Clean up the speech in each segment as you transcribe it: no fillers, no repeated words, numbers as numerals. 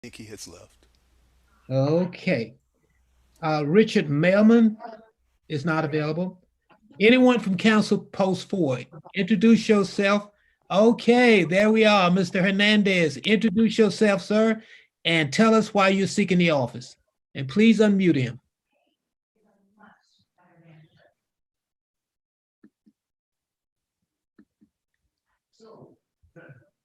think he has left. Okay. Richard Mailman is not available. Anyone from council post 4, introduce yourself. Okay, there we are, Mr. Hernandez. Introduce yourself, sir, and tell us why you're seeking the office. And please unmute him.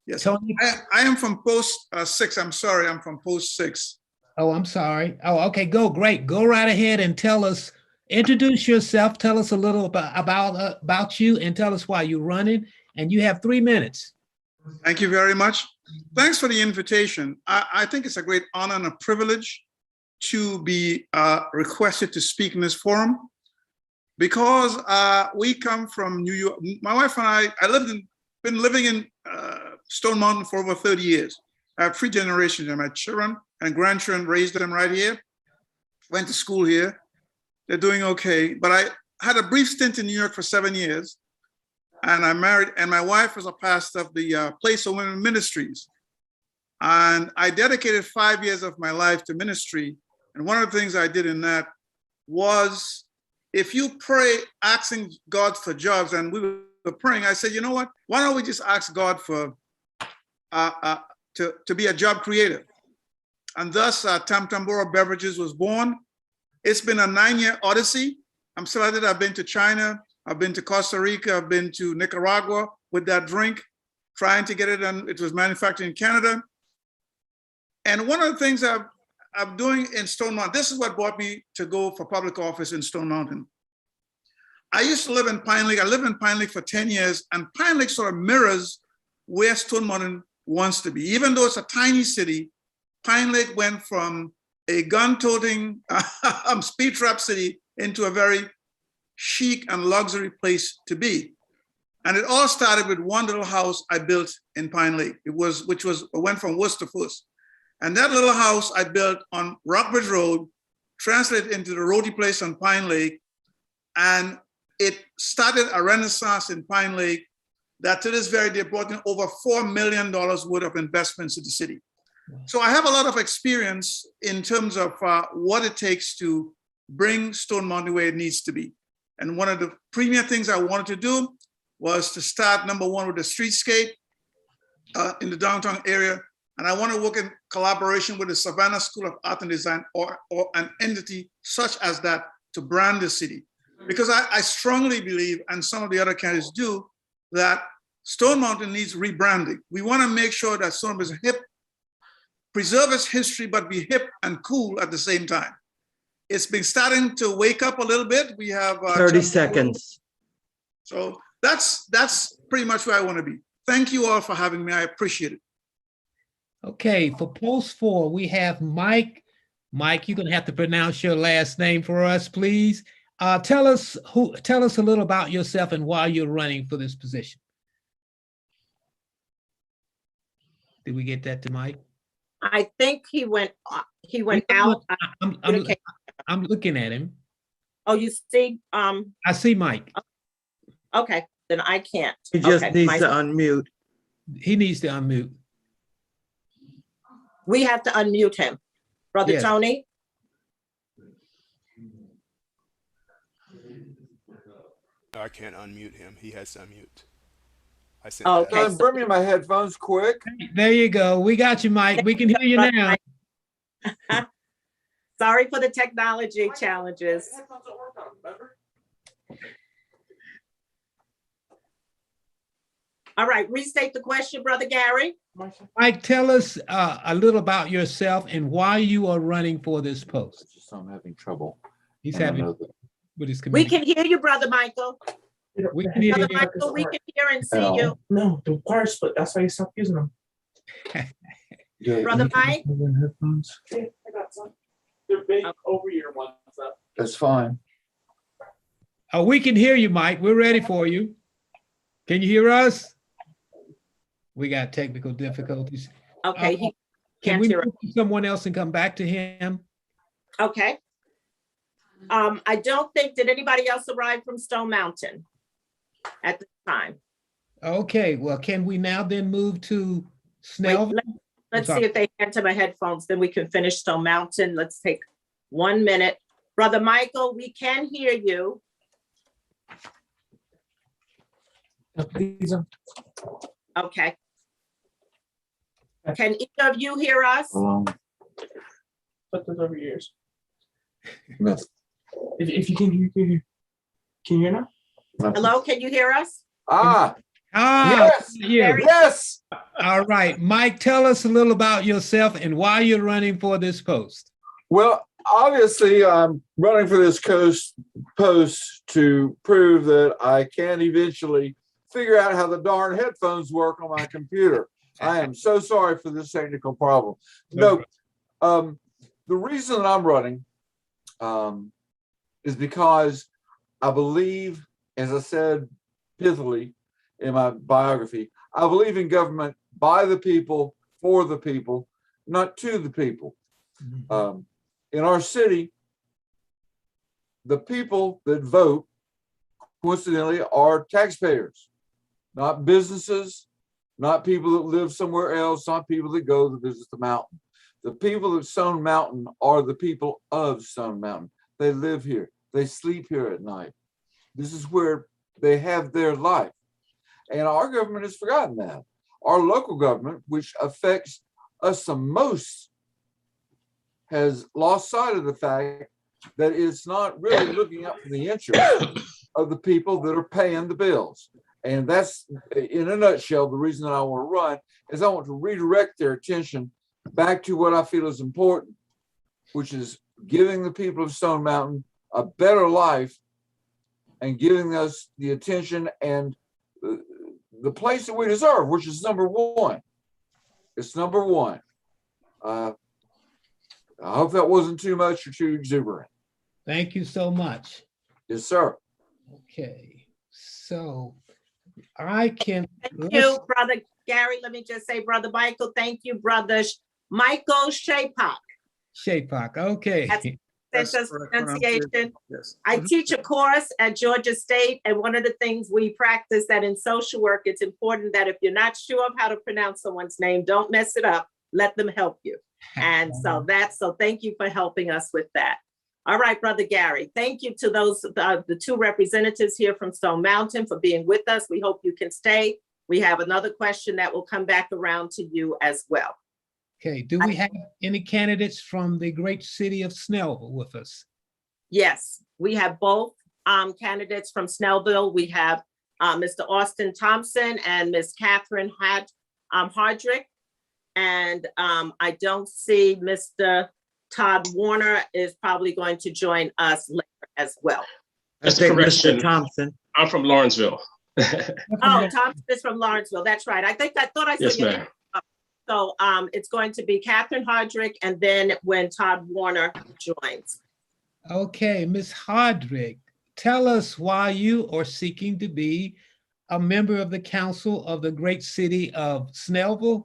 Yes, Tony? I am from post 6. I'm sorry, I'm from post 6. Oh, I'm sorry. Oh, okay, great. Go right ahead and tell us, introduce yourself, tell us a little about you, and tell us why you're running, and you have 3 minutes. Thank you very much. Thanks for the invitation. I think it's a great honor and a privilege to be requested to speak in this forum because we come from New York. My wife and I been living in Stone Mountain for over 30 years. I have 3 generations of my children and grandchildren, raised them right here, went to school here. They're doing okay. But I had a brief stint in New York for 7 years, and I married, and my wife was a pastor of the Place of Women Ministries. And I dedicated 5 years of my life to ministry. And one of the things I did in that was, if you pray asking God for jobs, and we were praying, I said, you know what? Why don't we just ask God for to be a job creator? And thus, Tambora Beverages was born. It's been a 9-year odyssey. I'm so excited. I've been to China. I've been to Costa Rica. I've been to Nicaragua with that drink, trying to get it done. It was manufactured in Canada. And one of the things I'm doing in Stone Mountain, this is what brought me to go for public office in Stone Mountain. I used to live in Pine Lake. I lived in Pine Lake for 10 years, and Pine Lake sort of mirrors where Stone Mountain wants to be. Even though it's a tiny city, Pine Lake went from a gun-toting speed trap city into a very chic and luxury place to be. And it all started with one little house I built in Pine Lake. It went from worst to first. And that little house I built on Rockbridge Road translated into the Roti Place on Pine Lake. And it started a renaissance in Pine Lake that to this very day brought in over $4 million worth of investments in the city. So I have a lot of experience in terms of what it takes to bring Stone Mountain where it needs to be. And one of the premier things I wanted to do was to start, number one, with the streetscape in the downtown area. And I want to work in collaboration with the Savannah School of Art and Design or an entity such as that to brand the city. Because I strongly believe, and some of the other candidates do, that Stone Mountain needs rebranding. We want to make sure that Stone Mountain is hip, preserve its history, but be hip and cool at the same time. It's been starting to wake up a little bit. We have 30 seconds. So that's pretty much where I want to be. Thank you all for having me. I appreciate it. Okay, for post 4, we have Mike. Mike, you're gonna have to pronounce your last name for us, please. Tell us a little about yourself and why you're running for this position. Did we get that to Mike? I think he went out. I'm looking at him. Oh, you see? I see Mike. Okay, then I can't. He just Okay, needs to unmute. He needs to unmute. We have to unmute him. Brother Yes. Tony? No, I can't unmute him. He has to unmute. I said Okay. that. Bring me my headphones quick. There you go. We got you, Mike. We can hear you now. Sorry for the technology challenges. All right, restate the question, Brother Gary. Mike, tell us a little about yourself and why you are running for this post. Just I'm having trouble. He's I don't having know that- with his We committee. can hear you, Brother Michael. We can hear Brother you. Michael, we can hear and see you. No, the wire split. That's why you stopped using them. Yeah, Brother you can Mike? put in headphones. Yeah, I got some. They're big over-ear ones. That's fine. Oh, we can hear you, Mike. We're ready for you. Can you hear us? We got technical difficulties. Okay, he Can can't we hear move to someone else and come back to him? Okay. I don't think, did anybody else arrive from Stone Mountain at this time? Okay, well, can we now then move to Snell? Let's What's see up? if they enter my headphones, then we can finish Stone Mountain. Let's take 1 minute. Brother Michael, we can hear you. These are- Okay. Can either of you hear us? Alone. Put those over your ears. Miss. If you can hear, can you hear now? Hello, can you hear us? Ah, Ah, yes, you. Very- yes. All right, Mike, tell us a little about yourself and why you're running for this post. Well, obviously, I'm running for this post to prove that I can eventually figure out how the darn headphones work on my computer. I am so sorry for this technical problem. No, the reason that I'm running is because I believe, as I said pithily in my biography, I believe in government by the people, for the people, not to the people. In our city, the people that vote, coincidentally, are taxpayers, not businesses, not people that live somewhere else, not people that go to visit the mountain. The people of Stone Mountain are the people of Stone Mountain. They live here. They sleep here at night. This is where they have their life. And our government has forgotten that. Our local government, which affects us the most, has lost sight of the fact that it's not really looking out for the interests of the people that are paying the bills. And that's, in a nutshell, the reason that I want to run is I want to redirect their attention back to what I feel is important, which is giving the people of Stone Mountain a better life and giving us the attention and the place that we deserve, which is number one. It's number one. I hope that wasn't too much or too exuberant. Thank you so much. Yes, sir. Okay, so I can. Thank you, Brother Gary. Let me just say, Brother Michael, thank you, Brother Michael Shapak. Shapak, okay. That's us correct pronunciation. Yes. I teach a course at Georgia State, and one of the things we practice that in social work, it's important that if you're not sure of how to pronounce someone's name, don't mess it up. Let them help you. And so thank you for helping us with that. All right, Brother Gary, thank you to those, the two representatives here from Stone Mountain for being with us. We hope you can stay. We have another question that will come back around to you as well. Okay, do we have any candidates from the great city of Snellville with us? Yes, we have both candidates from Snellville. We have Mr. Austin Thompson and Ms. Catherine Hardrick. And I don't see Mr. Todd Warner is probably going to join us later as well. I Just a think Mr. correction. Thompson. I'm from Lawrenceville. Oh, Thompson is from Lawrenceville. That's right. I thought I saw Yes, your ma'am. name. So it's going to be Catherine Hardrick, and then when Todd Warner joins. Okay, Ms. Hardrick, tell us why you are seeking to be a member of the council of the great city of Snellville,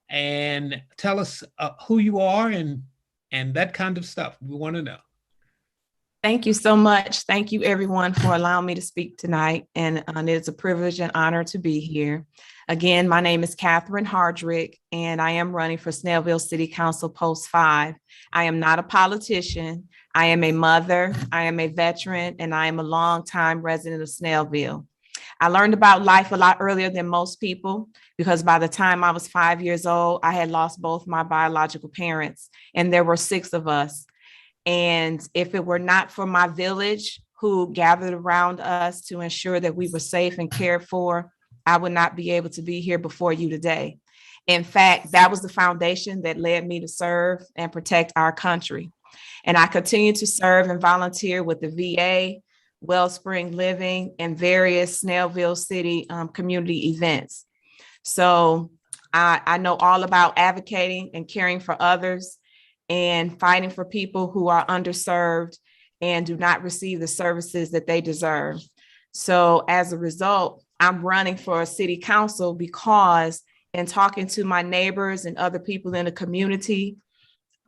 and tell us who you are and that kind of stuff. We want to know. Thank you so much. Thank you, everyone, for allowing me to speak tonight. And it's a privilege and honor to be here. Again, my name is Catherine Hardrick, and I am running for Snellville City Council Post 5. I am not a politician. I am a mother, I am a veteran, and I am a longtime resident of Snellville. I learned about life a lot earlier than most people because by the time I was 5 years old, I had lost both my biological parents, and there were 6 of us. And if it were not for my village who gathered around us to ensure that we were safe and cared for, I would not be able to be here before you today. In fact, that was the foundation that led me to serve and protect our country. And I continue to serve and volunteer with the VA, Wellspring Living, and various Snellville City community events. So I know all about advocating and caring for others and fighting for people who are underserved and do not receive the services that they deserve. So as a result, I'm running for a city council because in talking to my neighbors and other people in the community,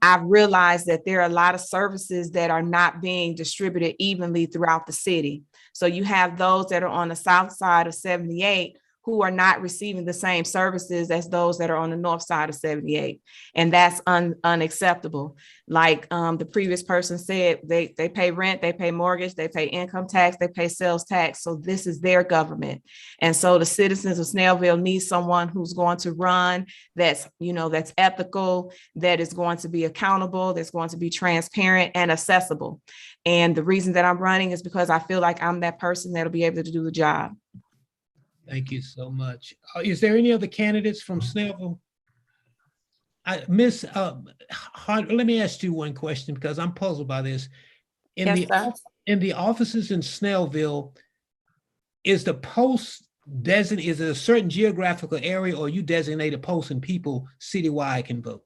I've realized that there are a lot of services that are not being distributed evenly throughout the city. So you have those that are on the south side of 78 who are not receiving the same services as those that are on the north side of 78. And that's unacceptable. Like the previous person said, they pay rent, they pay mortgage, they pay income tax, they pay sales tax. So this is their government. And so the citizens of Snellville need someone who's going to run, that's, that's ethical, that is going to be accountable, that's going to be transparent and accessible. And the reason that I'm running is because I feel like I'm that person that'll be able to do the job. Thank you so much. Is there any other candidates from Snellville? Miss Hart, let me ask you one question because I'm puzzled by this. In the offices in Snellville, is the post is it a certain geographical area, or you designate a post and people citywide can vote?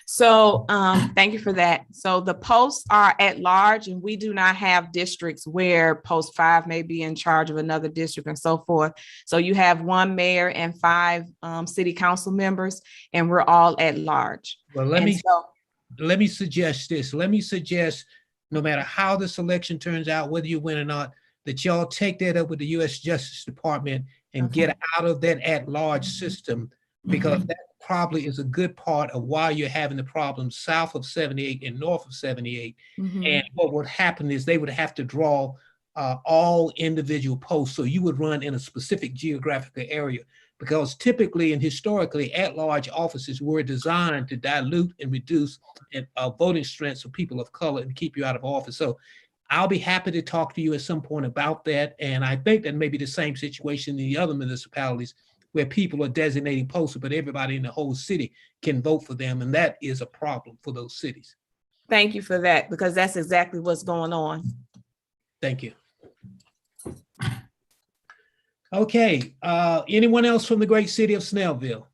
So thank you for that. So the posts are at large, and we do not have districts where post 5 may be in charge of another district and so forth. So you have 1 mayor and 5 city council members, and we're all at large. Well, let me suggest this. Let me suggest, no matter how this election turns out, whether you win or not, that y'all take that up with the U.S. Justice Department and get out of that at-large system, because that probably is a good part of why you're having the problems south of 78 and north of 78. And what would happen is they would have to draw all individual posts. So you would run in a specific geographical area, because typically and historically at-large offices were designed to dilute and reduce voting strengths of people of color and keep you out of office. So I'll be happy to talk to you at some point about that. And I think that may be the same situation in the other municipalities where people are designating posts, but everybody in the whole city can vote for them. And that is a problem for those cities. Thank you for that, because that's exactly what's going on. Thank you. Okay, anyone else from the great city of Snellville?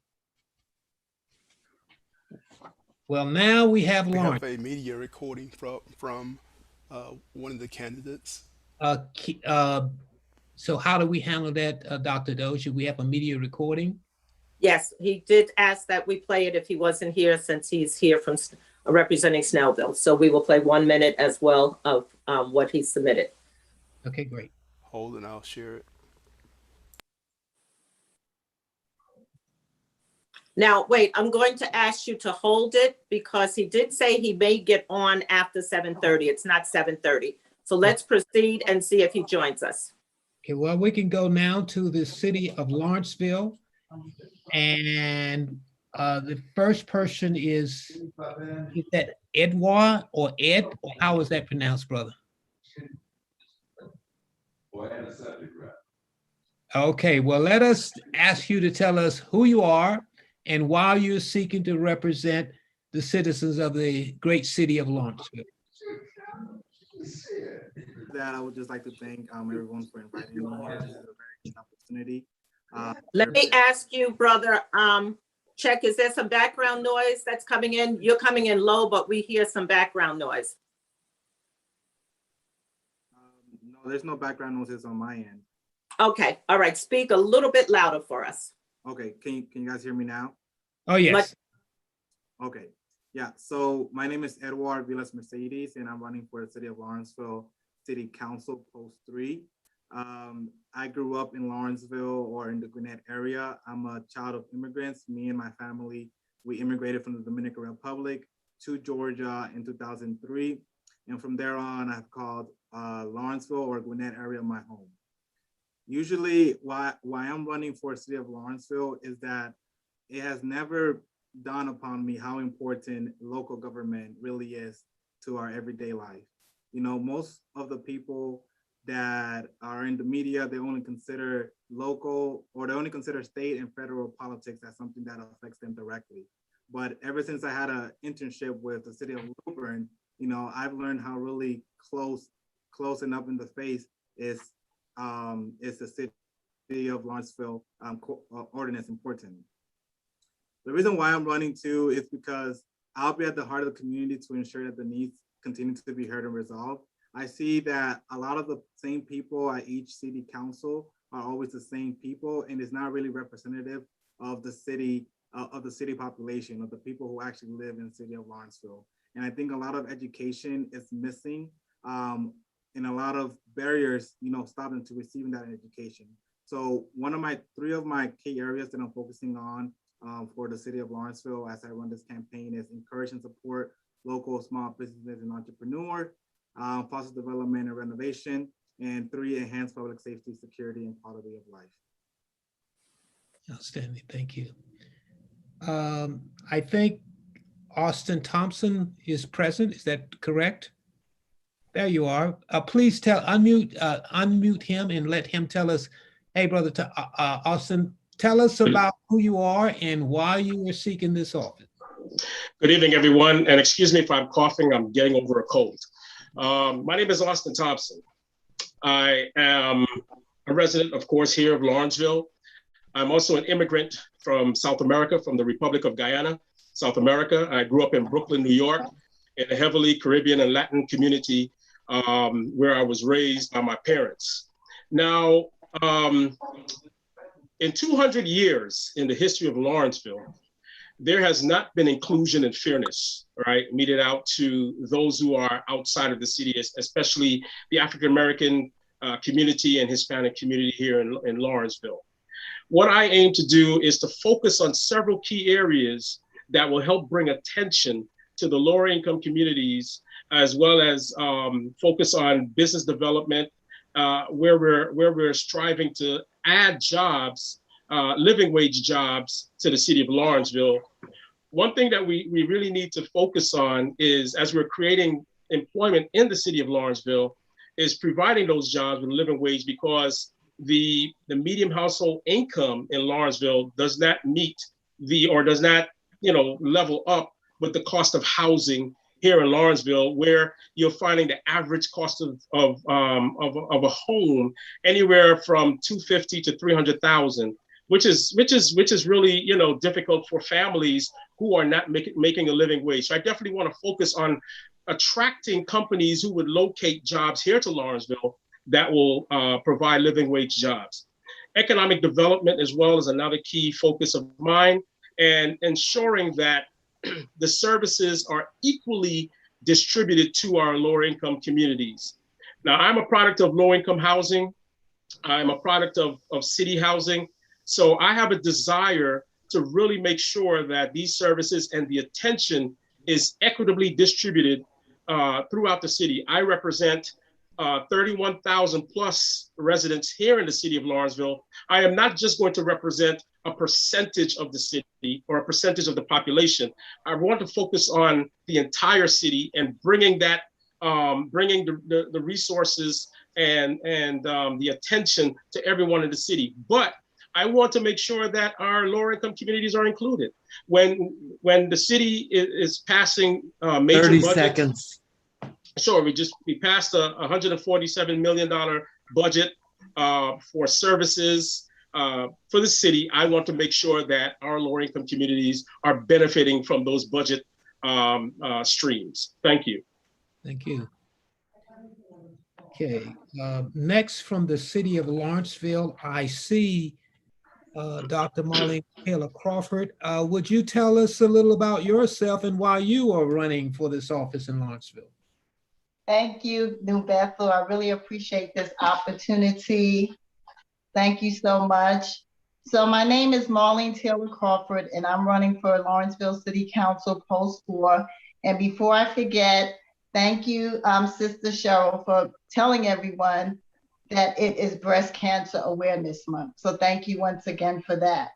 Well, now we have We Lawrence. have a media recording from one of the candidates. So how do we handle that, Dr. Dozier? We have a media recording? Yes, he did ask that we play it if he wasn't here, since he's here from representing Snellville. So we will play 1 minute as well of what he submitted. Okay, great. Hold and I'll share it. Now, wait, I'm going to ask you to hold it because he did say he may get on after 7:30. It's not 7:30. So let's proceed and see if he joins us. Okay, well, we can go now to the city of Lawrenceville. And the first person is that Edouard or Ed? Or how is that pronounced, brother? Okay, well, let us ask you to tell us who you are and why you're seeking to represent the citizens of the great city of Lawrenceville. That I would just like to thank everyone for inviting me here. This is a very good opportunity. Let me ask you, brother, check, is there some background noise that's coming in? You're coming in low, but we hear some background noise. No, there's no background noises on my end. Okay, all right, speak a little bit louder for us. Okay, can you guys hear me now? Oh, yes. Okay, yeah, so my name is Edouard Vilas Mercedes, and I'm running for the city of Lawrenceville City Council, Post 3. I grew up in Lawrenceville or in the Gwinnett area. I'm a child of immigrants. Me and my family, we immigrated from the Dominican Republic to Georgia in 2003. And from there on, I've called Lawrenceville or Gwinnett area my home. Usually why I'm running for the city of Lawrenceville is that it has never dawned upon me how important local government really is to our everyday life. You know, most of the people that are in the media, they only consider local, or they only consider state and federal politics as something that affects them directly. But ever since I had an internship with the city of Lilburn, you know, I've learned how really close and up in the face is the city of Lawrenceville ordinance important. The reason why I'm running too is because I'll be at the heart of the community to ensure that the needs continue to be heard and resolved. I see that a lot of the same people at each city council are always the same people, and it's not really representative of the city population, of the people who actually live in the city of Lawrenceville. And I think a lot of education is missing, and a lot of barriers, you know, stop them to receiving that education. So three of my key areas that I'm focusing on for the city of Lawrenceville as I run this campaign is encourage and support local small businesses and entrepreneurs, foster development and renovation, and 3, enhance public safety, security, and quality of life. Outstanding, thank you. I think Austin Thompson is present, is that correct? There you are. Please unmute him and let him tell us, hey, brother Austin, tell us about who you are and why you are seeking this office. Good evening, everyone. And excuse me if I'm coughing, I'm getting over a cold. My name is Austin Thompson. I am a resident, of course, here of Lawrenceville. I'm also an immigrant from South America, from the Republic of Guyana, South America. I grew up in Brooklyn, New York, in a heavily Caribbean and Latin community where I was raised by my parents. Now, in 200 years in the history of Lawrenceville, there has not been inclusion and fairness, right, meted out to those who are outside of the city, especially the African-American community and Hispanic community here in Lawrenceville. What I aim to do is to focus on several key areas that will help bring attention to the lower income communities, as well as focus on business development, where we're striving to add jobs, living wage jobs to the city of Lawrenceville. One thing that we really need to focus on is, as we're creating employment in the city of Lawrenceville, is providing those jobs with a living wage, because the median household income in Lawrenceville does not meet does not level up with the cost of housing here in Lawrenceville, where you're finding the average cost of a home anywhere from $250,000 to $300,000, which is really difficult for families who are not making a living wage. So I definitely want to focus on attracting companies who would locate jobs here to Lawrenceville that will provide living wage jobs. Economic development as well is another key focus of mine, and ensuring that the services are equally distributed to our lower income communities. Now, I'm a product of low income housing. I'm a product of city housing. So I have a desire to really make sure that these services and the attention is equitably distributed throughout the city. I represent 31,000 plus residents here in the city of Lawrenceville. I am not just going to represent a percentage of the city or a percentage of the population. I want to focus on the entire city and bringing that, bringing the resources and the attention to everyone in the city. But I want to make sure that our lower income communities are included. When the city is passing major 30 budgets, seconds. sure, we passed a $147 million budget for services for the city. I want to make sure that our lower income communities are benefiting from those budget streams. Thank you. Thank you. Okay, next from the city of Lawrenceville, I see Dr. Marlene Taylor Crawford. Would you tell us a little about yourself and why you are running for this office in Lawrenceville? Thank you, New Bethel. I really appreciate this opportunity. Thank you so much. So my name is Marlene Taylor Crawford, and I'm running for Lawrenceville City Council Post 4. And before I forget, thank you, Sister Cheryl, for telling everyone that it is Breast Cancer Awareness Month. So thank you once again for that.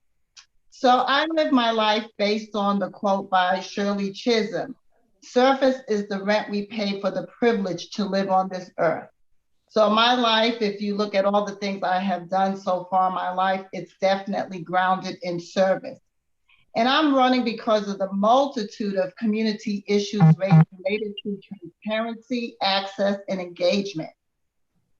So I live my life based on the quote by Shirley Chisholm: "Surface is the rent we pay for the privilege to live on this earth." So my life, if you look at all the things I have done so far in my life, it's definitely grounded in service. And I'm running because of the multitude of community issues related to transparency, access, and engagement.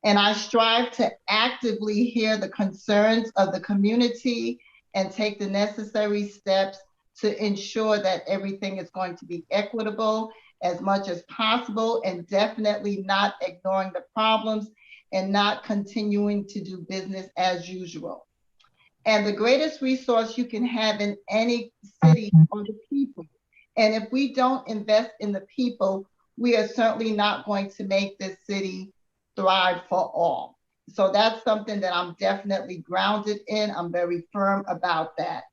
And I strive to actively hear the concerns of the community and take the necessary steps to ensure that everything is going to be equitable as much as possible, and definitely not ignoring the problems and not continuing to do business as usual. And the greatest resource you can have in any city are the people. And if we don't invest in the people, we are certainly not going to make this city thrive for all. So that's something that I'm definitely grounded in. I'm very firm about that.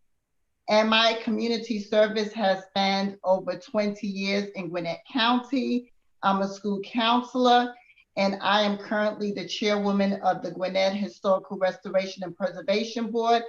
And my community service has spanned over 20 years in Gwinnett County. I'm a school counselor, and I am currently the chairwoman of the Gwinnett Historical Restoration and Preservation Board.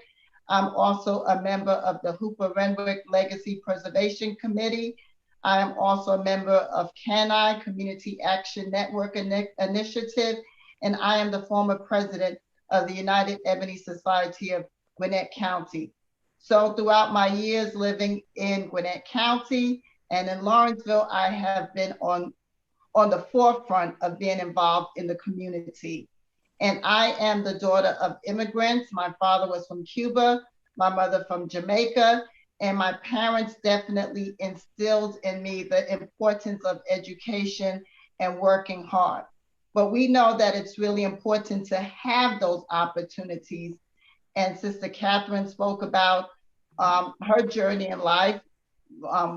I'm also a member of the Hooper Renwick Legacy Preservation Committee. I am also a member of CANI, Community Action Network Initiative, and I am the former president of the United Ebony Society of Gwinnett County. So throughout my years living in Gwinnett County and in Lawrenceville, I have been on the forefront of being involved in the community. And I am the daughter of immigrants. My father was from Cuba, my mother from Jamaica, and my parents definitely instilled in me the importance of education and working hard. But we know that it's really important to have those opportunities. And Sister Catherine spoke about her journey in life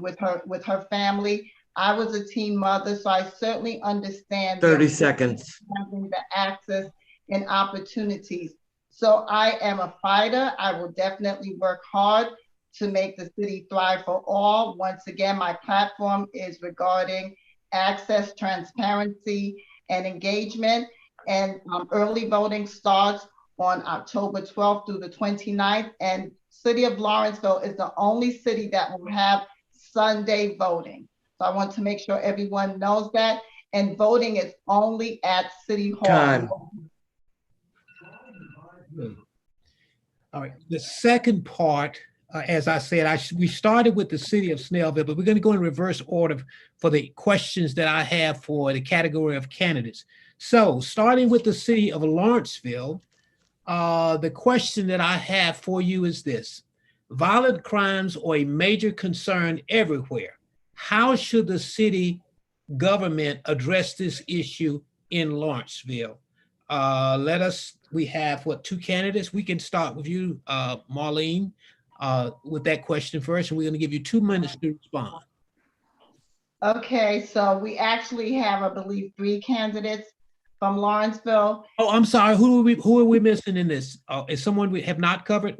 with her family. I was a teen mother, so I certainly understand 30 seconds. having the access and opportunities. So I am a fighter. I will definitely work hard to make the city thrive for all. Once again, my platform is regarding access, transparency, and engagement. And early voting starts on October 12th through the 29th. And City of Lawrenceville is the only city that will have Sunday voting. So I want to make sure everyone knows that. And voting is only at City Hall. Time. All right. The second part, as I said, we started with the city of Snellville, but we're going to go in reverse order for the questions that I have for the category of candidates. So starting with the city of Lawrenceville, the question that I have for you is this: violent crimes are a major concern everywhere. How should the city government address this issue in Lawrenceville? We have two candidates. We can start with you, Marlene, with that question first, and we're going to give you 2 minutes to respond. Okay, so we actually have, I believe, 3 candidates from Lawrenceville. Oh, I'm sorry. Who are we missing in this? Is someone we have not covered?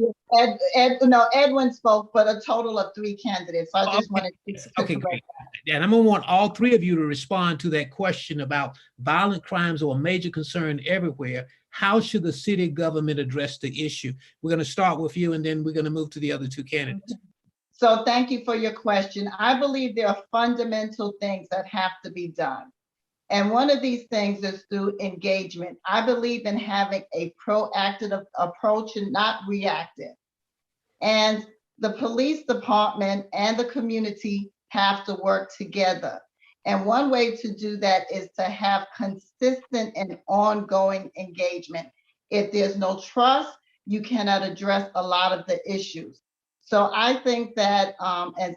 Edwin spoke, but a total of 3 candidates. So I just wanted to okay, great. And I'm going to want all 3 of you to respond to that question about violent crimes are a major concern everywhere. How should the city government address the issue? We're going to start with you, and then we're going to move to the other 2 candidates. So thank you for your question. I believe there are fundamental things that have to be done. And one of these things is through engagement. I believe in having a proactive approach and not reactive. And the police department and the community have to work together. And one way to do that is to have consistent and ongoing engagement. If there's no trust, you cannot address a lot of the issues. So I think that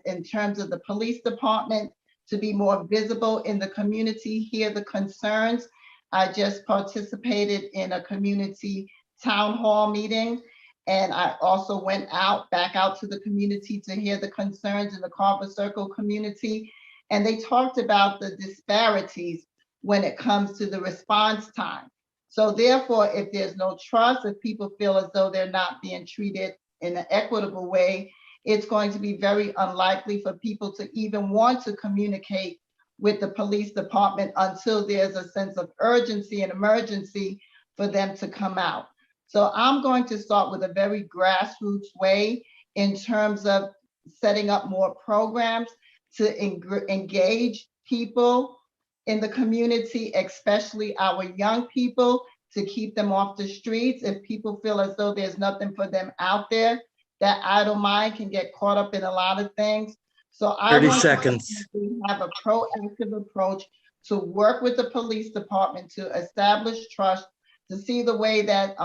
in terms of the police department, to be more visible in the community, hear the concerns. I just participated in a community town hall meeting, and I also went back out to the community to hear the concerns in the Carver Circle community. And they talked about the disparities when it comes to the response time. So therefore, if there's no trust, if people feel as though they're not being treated in an equitable way, it's going to be very unlikely for people to even want to communicate with the police department until there's a sense of urgency and emergency for them to come out. So I'm going to start with a very grassroots way in terms of setting up more programs to engage people in the community, especially our young people, to keep them off the streets. If people feel as though there's nothing for them out there, that idle mind can get caught up in a lot of things. So I 30 want seconds. to have a proactive approach to work with the police department to establish trust, to see the way that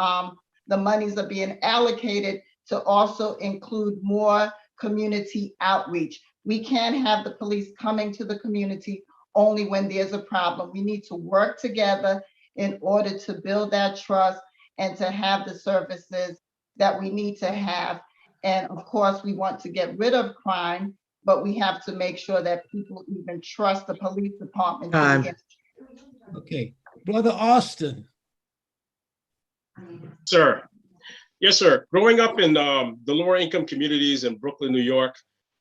the monies are being allocated, to also include more community outreach. We can't have the police coming to the community only when there's a problem. We need to work together in order to build that trust and to have the services that we need to have. And of course, we want to get rid of crime, but we have to make sure that people even trust the police department. Okay, Brother Austin. Sir. Yes, sir. Growing up in the lower income communities in Brooklyn, New York,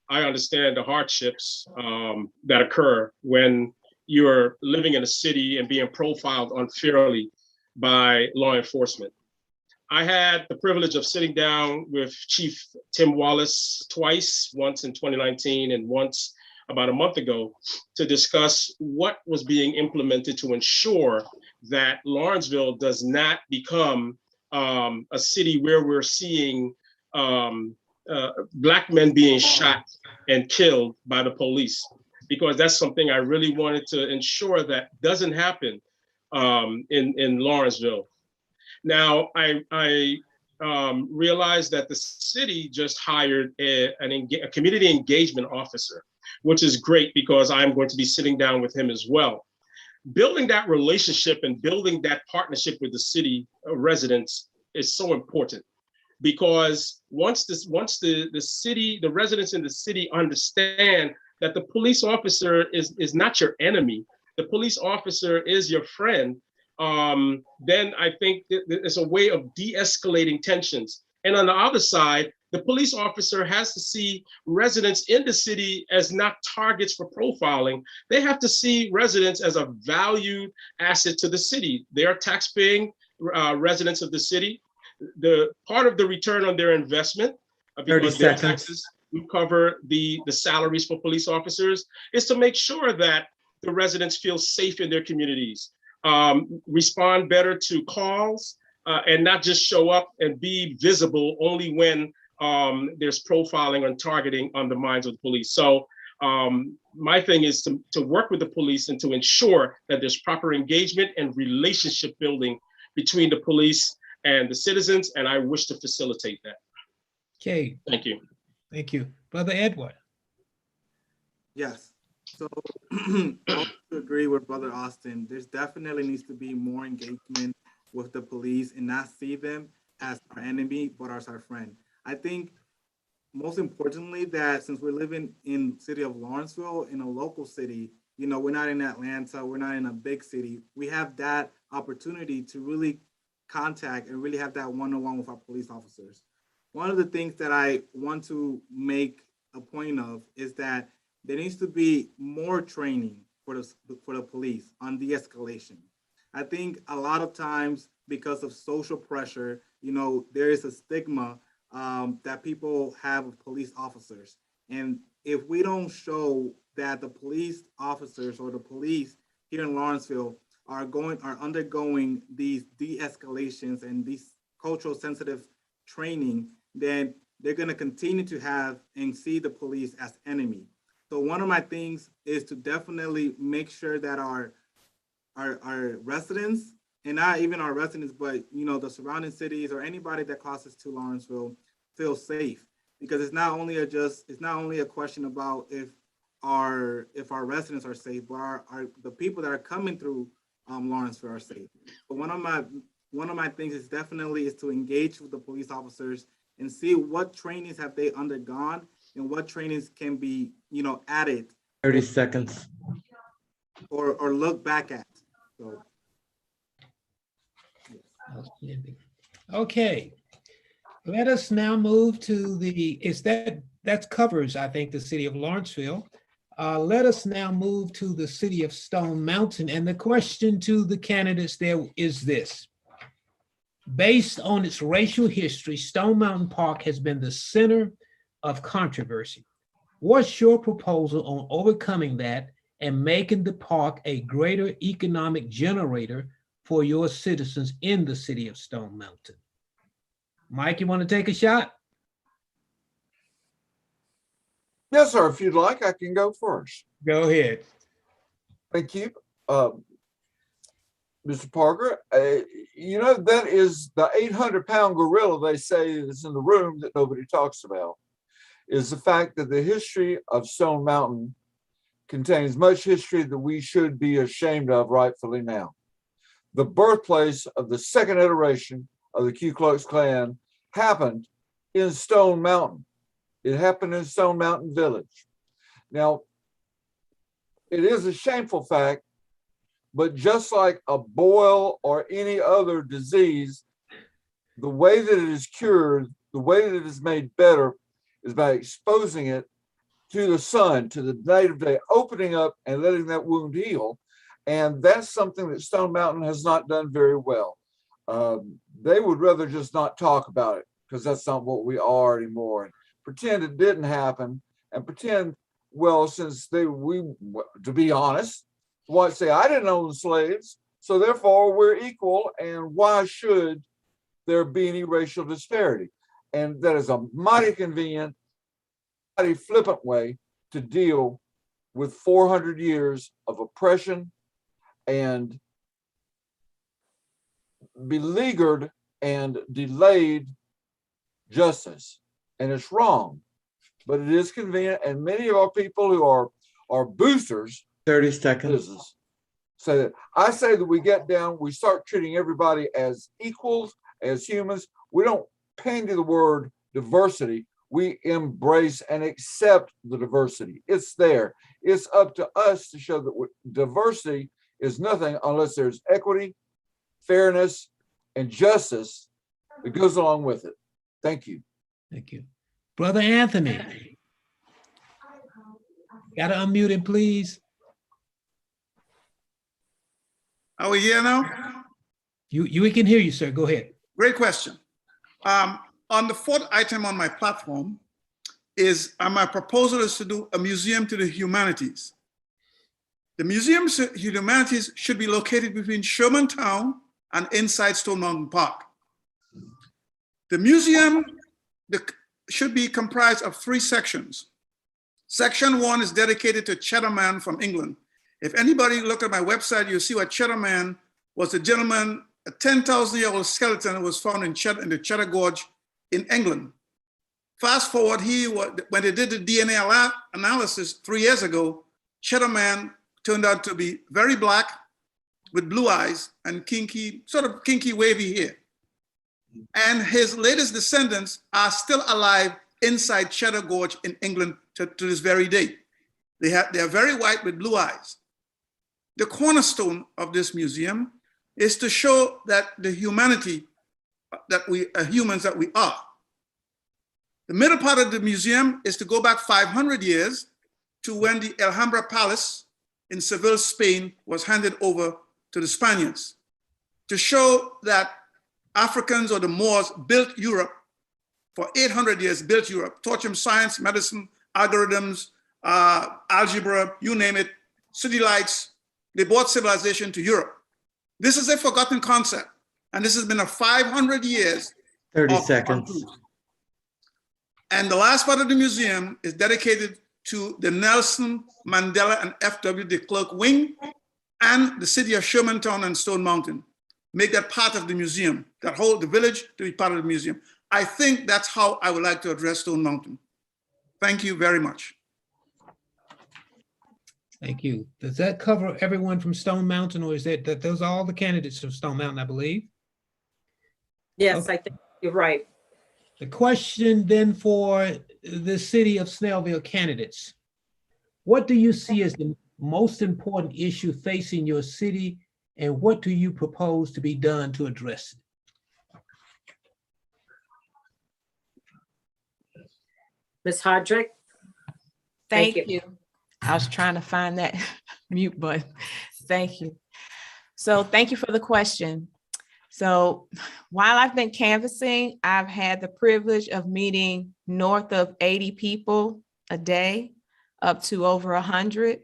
I understand the hardships that occur when you're living in a city and being profiled unfairly by law enforcement. I had the privilege of sitting down with Chief Tim Wallace twice, once in 2019 and once about a month ago, to discuss what was being implemented to ensure that Lawrenceville does not become a city where we're seeing Black men being shot and killed by the police, because that's something I really wanted to ensure that doesn't happen in Lawrenceville. Now, I realized that the city just hired a community engagement officer, which is great because I'm going to be sitting down with him as well. Building that relationship and building that partnership with the city residents is so important, because once the city, the residents in the city understand that the police officer is not your enemy, the police officer is your friend, then I think it's a way of de-escalating tensions. And on the other side, the police officer has to see residents in the city as not targets for profiling. They have to see residents as a valued asset to the city. They are tax-paying residents of the city. The part of the return on their investment, because their taxes cover the salaries for police officers, is to make sure that the residents feel safe in their communities, respond better to calls, and not just show up and be visible only when there's profiling and targeting on the minds of the police. So my thing is to work with the police and to ensure that there's proper engagement and relationship building between the police and the citizens, and I wish to facilitate that. Okay. Thank you. Thank you. Brother Edward. Yes. So I also agree with Brother Austin. There's definitely needs to be more engagement with the police and not see them as our enemy, but as our friend. I think most importantly that since we're living in city of Lawrenceville, in a local city, you know, we're not in Atlanta, we're not in a big city. We have that opportunity to really contact and really have that one-on-one with our police officers. One of the things that I want to make a point of is that there needs to be more training for the police on de-escalation. I think a lot of times because of social pressure, you know, there is a stigma that people have of police officers. And if we don't show that the police officers or the police here in Lawrenceville are undergoing these de-escalations and these cultural sensitive training, then they're going to continue to have and see the police as enemy. So one of my things is to definitely make sure that our residents, and not even our residents, but you know, the surrounding cities or anybody that crosses to Lawrenceville feel safe, because it's not only a question about if our residents are safe, but the people that are coming through Lawrenceville are safe. But one of my things is definitely to engage with the police officers and see what trainings have they undergone and what trainings can be, you know, added 30 seconds. or look back at. So Outstanding. Okay. Let us now move to that covers, I think, the city of Lawrenceville. Let us now move to the city of Stone Mountain. And the question to the candidates there is this. Based on its racial history, Stone Mountain Park has been the center of controversy. What's your proposal on overcoming that and making the park a greater economic generator for your citizens in the city of Stone Mountain? Mike, you want to take a shot? Yes, sir. If you'd like, I can go first. Go ahead. Thank you. Mr. Parker, you know, that is the 800-pound gorilla they say is in the room that nobody talks about, is the fact that the history of Stone Mountain contains much history that we should be ashamed of rightfully now. The birthplace of the second iteration of the Ku Klux Klan happened in Stone Mountain. It happened in Stone Mountain Village. Now, it is a shameful fact, but just like a boil or any other disease, the way that it is cured, the way that it is made better is by exposing it to the sun, to the light of day, opening up and letting that wound heal. And that's something that Stone Mountain has not done very well. They would rather just not talk about it because that's not what we are anymore. And pretend it didn't happen and pretend, well, since to be honest, say, I didn't own slaves, so therefore we're equal, and why should there be any racial disparity? And that is a mighty convenient, mighty flippant way to deal with 400 years of oppression and beleaguered and delayed justice. And it's wrong, but it is convenient. And many of our people who are boosters 30 seconds. business say that. I say that we get down, we start treating everybody as equals, as humans. We don't pander the word diversity. We embrace and accept the diversity. It's there. It's up to us to show that diversity is nothing unless there's equity, fairness, and justice that goes along with it. Thank you. Thank you. Brother Anthony. Got to unmute him, please. Are we here now? We can hear you, sir. Go ahead. Great question. On the fourth item on my platform is my proposal is to do a museum to the humanities. The Museum to Humanities should be located between Shermantown and inside Stone Mountain Park. The museum should be comprised of 3 sections. Section 1 is dedicated to Cheddar Man from England. If anybody look at my website, you'll see what Cheddar Man was. A gentleman, a 10,000-year-old skeleton was found in the Cheddar Gorge in England. Fast forward, when they did the DNA analysis 3 years ago, Cheddar Man turned out to be very black with blue eyes and sort of kinky wavy hair. And his latest descendants are still alive inside Cheddar Gorge in England to this very day. They are very white with blue eyes. The cornerstone of this museum is to show that the humanity that we are humans that we are. The middle part of the museum is to go back 500 years to when the Alhambra Palace in Seville, Spain was handed over to the Spaniards, to show that Africans or the Moors built Europe for 800 years, taught them science, medicine, algorithms, algebra, you name it, city lights. They brought civilization to Europe. This is a forgotten concept. And this has been a 500 years. 30 seconds. And the last part of the museum is dedicated to the Nelson Mandela and F.W. de Klerk wing and the city of Shermantown and Stone Mountain. Make that part of the museum, the village to be part of the museum. I think that's how I would like to address Stone Mountain. Thank you very much. Thank you. Does that cover everyone from Stone Mountain, or is that those are all the candidates from Stone Mountain, I believe? Yes, Okay. I think you're right. The question then for the city of Snellville candidates. What do you see as the most important issue facing your city, and what do you propose to be done to address it? Ms. Hardrick? Thank you. I was trying to find that mute button. Thank you. So thank you for the question. So while I've been canvassing, I've had the privilege of meeting north of 80 people a day, up to over 100.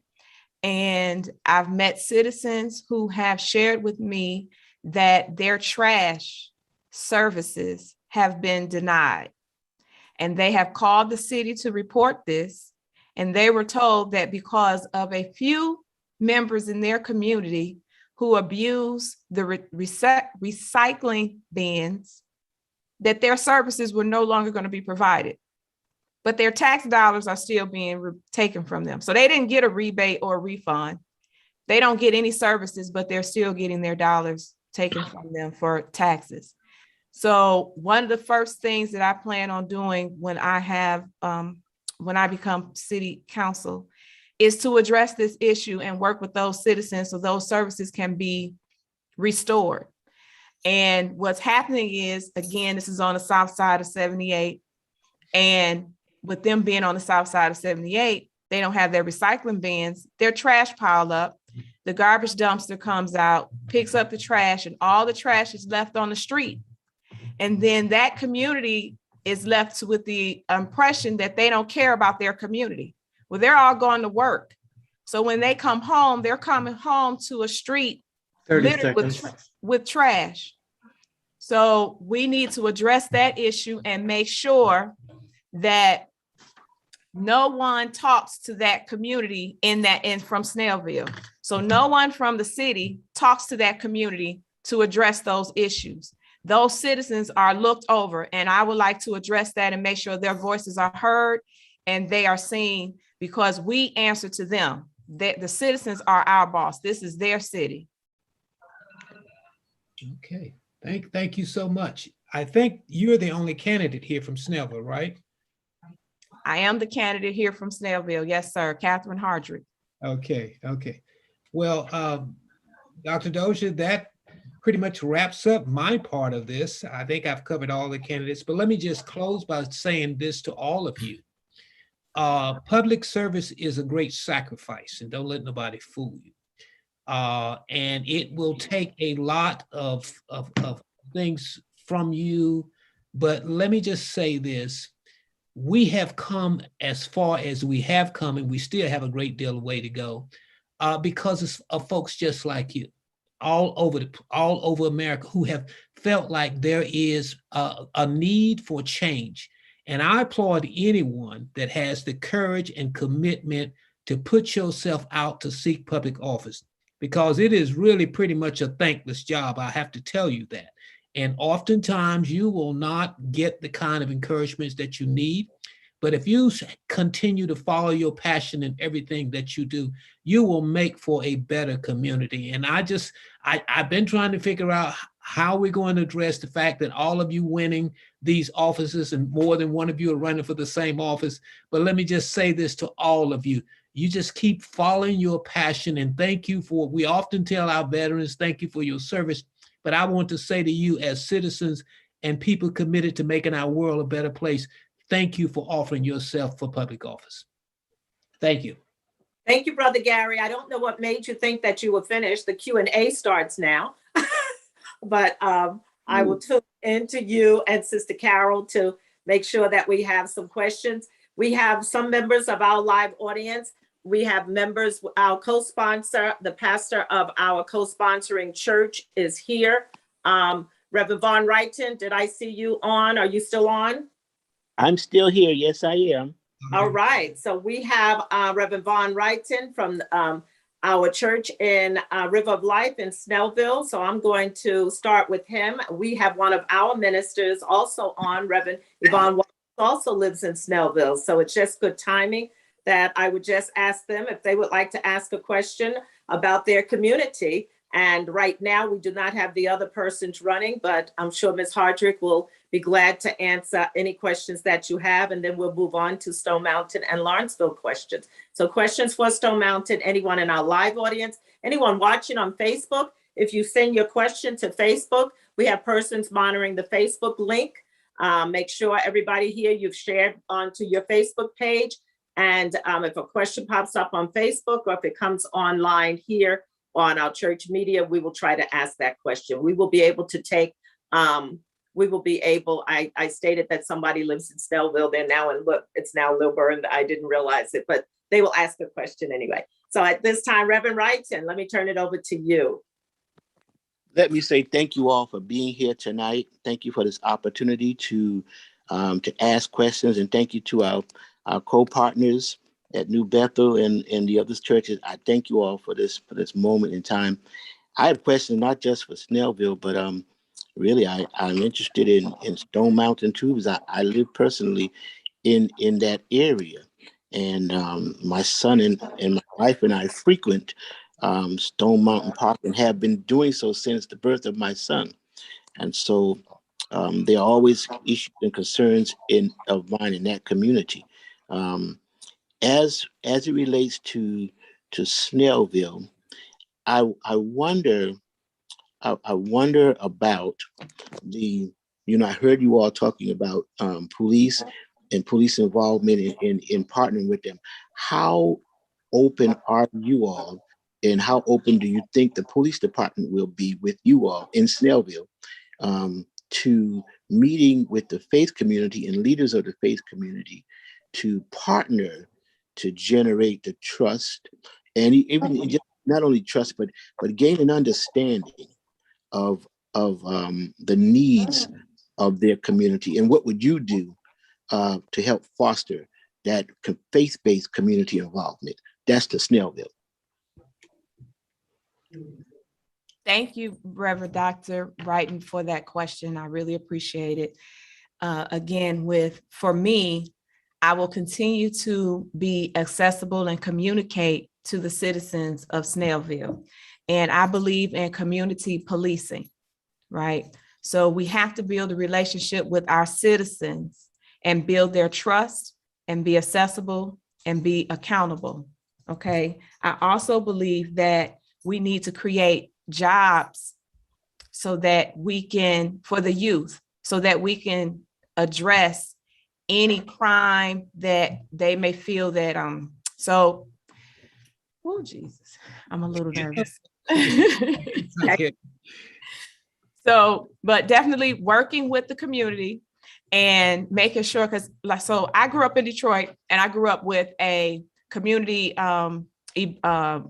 And I've met citizens who have shared with me that their trash services have been denied. And they have called the city to report this. And they were told that because of a few members in their community who abuse the recycling bins, that their services were no longer going to be provided. But their tax dollars are still being taken from them. So they didn't get a rebate or a refund. They don't get any services, but they're still getting their dollars taken from them for taxes. So one of the first things that I plan on doing when I become city council is to address this issue and work with those citizens so those services can be restored. And what's happening is, again, this is on the south side of 78. And with them being on the south side of 78, they don't have their recycling bins, their trash piled up. The garbage dumpster comes out, picks up the trash, and all the trash is left on the street. And then that community is left with the impression that they don't care about their community. Well, they're all going to work. So when they come home, they're coming home to a street 30 littered seconds. with trash. So we need to address that issue and make sure that no one talks to that community in from Snellville. So no one from the city talks to that community to address those issues. Those citizens are looked over, and I would like to address that and make sure their voices are heard and they are seen, because we answer to them. That the citizens are our boss. This is their city. Okay, thank you so much. I think you're the only candidate here from Snellville, right? I am the candidate here from Snellville. Yes, sir. Catherine Hardrick. Okay. Well, Dr. Dozier, that pretty much wraps up my part of this. I think I've covered all the candidates, but let me just close by saying this to all of you. Public service is a great sacrifice, and don't let nobody fool you. And it will take a lot of things from you, but let me just say this. We have come as far as we have come, and we still have a great deal of way to go because of folks just like you, all over America, who have felt like there is a need for change. And I applaud anyone that has the courage and commitment to put yourself out to seek public office, because it is really pretty much a thankless job. I have to tell you that. And oftentimes you will not get the kind of encouragements that you need. But if you continue to follow your passion in everything that you do, you will make for a better community. And I've been trying to figure out how we're going to address the fact that all of you winning these offices and more than one of you are running for the same office. But let me just say this to all of you. You just keep following your passion, and thank you for, we often tell our veterans, thank you for your service. But I want to say to you, as citizens and people committed to making our world a better place, thank you for offering yourself for public office. Thank you. Thank you, Brother Gary. I don't know what made you think that you were finished. The Q&A starts now. But I will tune into you and Sister Carol to make sure that we have some questions. We have some members of our live audience. We have members, our co-sponsor, the pastor of our co-sponsoring church is here. Reverend Von Wrighton, did I see you on? Are you still on? I'm still here. Yes, I am. All right. So we have Reverend Von Wrighton from our church in River of Life in Snellville. So I'm going to start with him. We have one of our ministers also on, Reverend Yvonne Watts, also lives in Snellville. So it's just good timing that I would just ask them if they would like to ask a question about their community. And right now we do not have the other persons running, but I'm sure Ms. Hardrick will be glad to answer any questions that you have. And then we'll move on to Stone Mountain and Lawrenceville questions. So questions for Stone Mountain, anyone in our live audience, anyone watching on Facebook, if you send your question to Facebook, we have persons monitoring the Facebook link. Make sure everybody here, you've shared onto your Facebook page. And if a question pops up on Facebook or if it comes online here on our church media, we will try to ask that question. We will be able to take, I stated that somebody lives in Snellville. They're now in, it's now Lilburn. I didn't realize it, but they will ask a question anyway. So at this time, Reverend Wrighton, let me turn it over to you. Let me say thank you all for being here tonight. Thank you for this opportunity to ask questions, and thank you to our co-partners at New Bethel and the other churches. I thank you all for this moment in time. I have questions not just for Snellville, but really I'm interested in Stone Mountain too, because I live personally in that area. And my son and my wife and I frequent Stone Mountain Park and have been doing so since the birth of my son. And so there are always issues and concerns of mine in that community. As it relates to Snellville, I wonder I wonder about I heard you all talking about police and police involvement in partnering with them. How open are you all, and how open do you think the police department will be with you all in Snellville to meeting with the faith community and leaders of the faith community to partner to generate the trust and even just not only trust but gain an understanding of the needs of their community, and what would you do to help foster that faith-based community involvement? That's the Snellville. Thank you, Reverend Dr. Wrighton, for that question. I really appreciate it. Again, for me, I will continue to be accessible and communicate to the citizens of Snellville. And I believe in community policing, right? So we have to build a relationship with our citizens and build their trust and be accessible and be accountable, okay? I also believe that we need to create jobs so that we can, for the youth, so that we can address any crime that they may feel that, oh, Jesus, I'm a little nervous. Okay. So, but definitely working with the community and making sure, because so I grew up in Detroit and I grew up with a community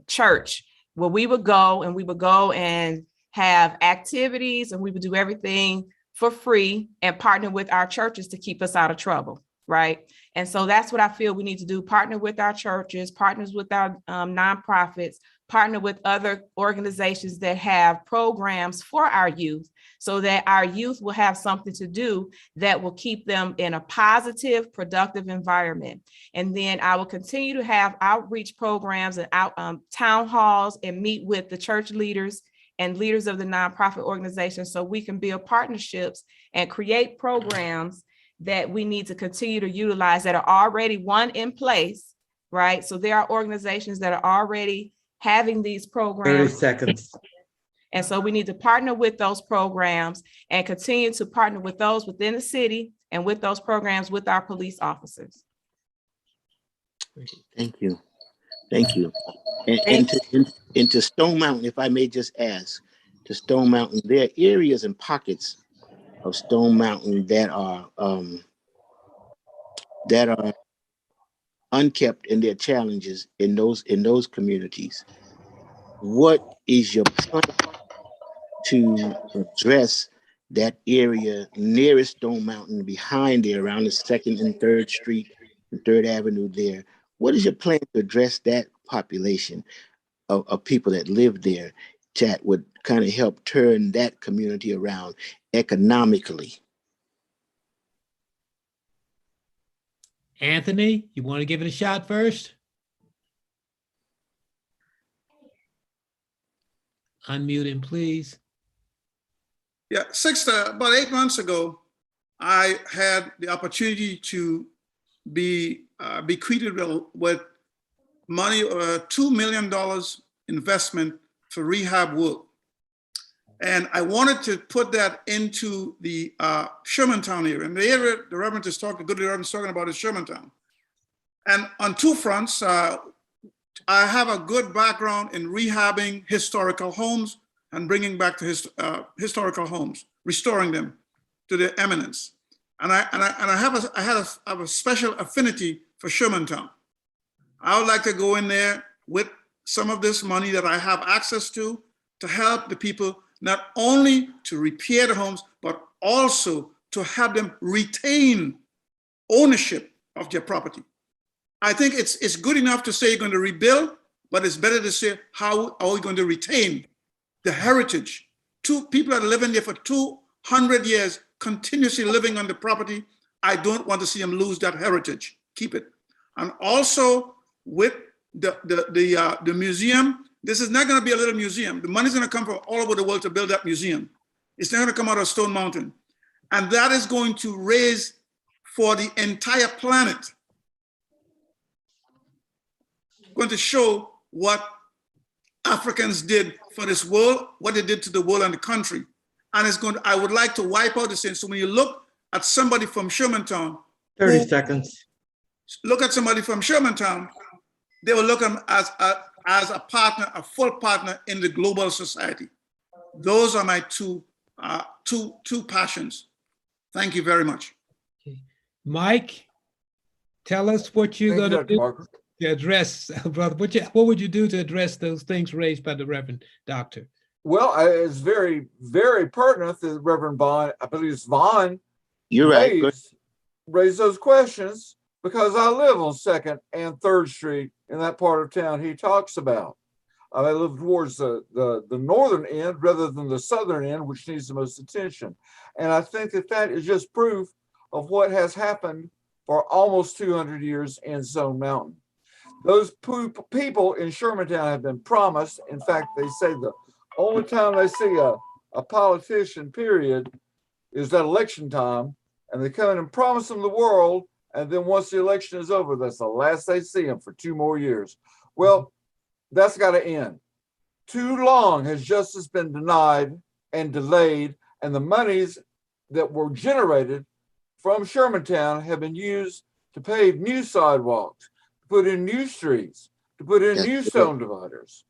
church where we would go and have activities, and we would do everything for free and partner with our churches to keep us out of trouble, right? And so that's what I feel we need to do: partner with our churches, partners with our nonprofits, partner with other organizations that have programs for our youth, so that our youth will have something to do that will keep them in a positive, productive environment. And then I will continue to have outreach programs and town halls and meet with the church leaders and leaders of the nonprofit organizations, so we can build partnerships and create programs that we need to continue to utilize that are already in place, right? So there are organizations that are already having these 30 programs. seconds. And so we need to partner with those programs and continue to partner with those within the city and with those programs with our police officers. Thank you. Thank you. And to Stone Mountain, if I may just ask, to Stone Mountain, there are areas and pockets of Stone Mountain that are unkept in their challenges in those communities. What is your plan to address that area nearest Stone Mountain, behind there, around the 2nd and 3rd Street and 3rd Avenue there? What is your plan to address that population of people that live there that would kind of help turn that community around economically? Anthony, you want to give it a shot first? Unmute him, please. Yeah, about 8 months ago, I had the opportunity to be bequeathed with money, $2 million investment for rehab work. And I wanted to put that into the Shermantown area. And the area the Reverend is talking, the Reverend is talking about is Shermantown. And on two fronts, I have a good background in rehabbing historical homes and bringing back to historical homes, restoring them to their eminence. And I have a special affinity for Shermantown. I would like to go in there with some of this money that I have access to help the people not only to repair the homes, but also to have them retain ownership of their property. I think it's good enough to say you're going to rebuild, but it's better to say, how are we going to retain the heritage? Two people that are living there for 200 years, continuously living on the property. I don't want to see them lose that heritage. Keep it. And also with the museum, this is not going to be a little museum. The money's going to come from all over the world to build that museum. It's not going to come out of Stone Mountain. And that is going to raise for the entire planet, going to show what Africans did for this world, what they did to the world and the country. And I would like to wipe out the sin. So when you look at somebody from Shermantown, 30 seconds. look at somebody from Shermantown, they will look at them as a partner, a full partner in the global society. Those are my two passions. Thank you very much. Okay. Mike, tell us what you're Thank you, going to Dr. do Parker. to address, brother. What would you do to address those things raised by the Reverend Doctor? Well, it's very, very pertinent that Reverend Vaughn, I believe it's Vaughn, You're right. Good. raised those questions because I live on 2nd and 3rd Street in that part of town he talks about. I live towards the northern end rather than the southern end, which needs the most attention. And I think that is just proof of what has happened for almost 200 years in Stone Mountain. Those people in Shermantown have been promised. In fact, they say the only time they see a politician, period, is that election time. And they come in and promise them the world. And then once the election is over, that's the last they see them for 2 more years. Well, that's got to end. Too long has justice been denied and delayed, and the monies that were generated from Shermantown have been used to pave new sidewalks, to put in new streets, to put in new stone dividers.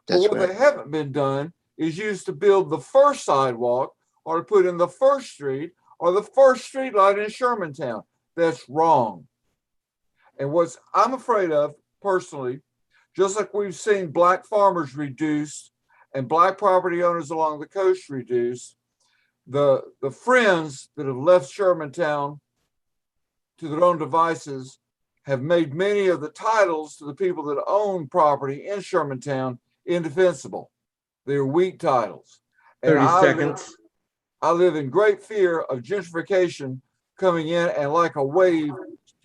But what they haven't been done is used to build the first sidewalk or to put in the first street or the first street light in Shermantown. That's wrong. And what I'm afraid of personally, just like we've seen Black farmers reduced and Black property owners along the coast reduced, the friends that have left Shermantown to their own devices have made many of the titles to the people that own property in Shermantown indefensible. They're weak titles. 30 seconds. I live in great fear of gentrification coming in and like a wave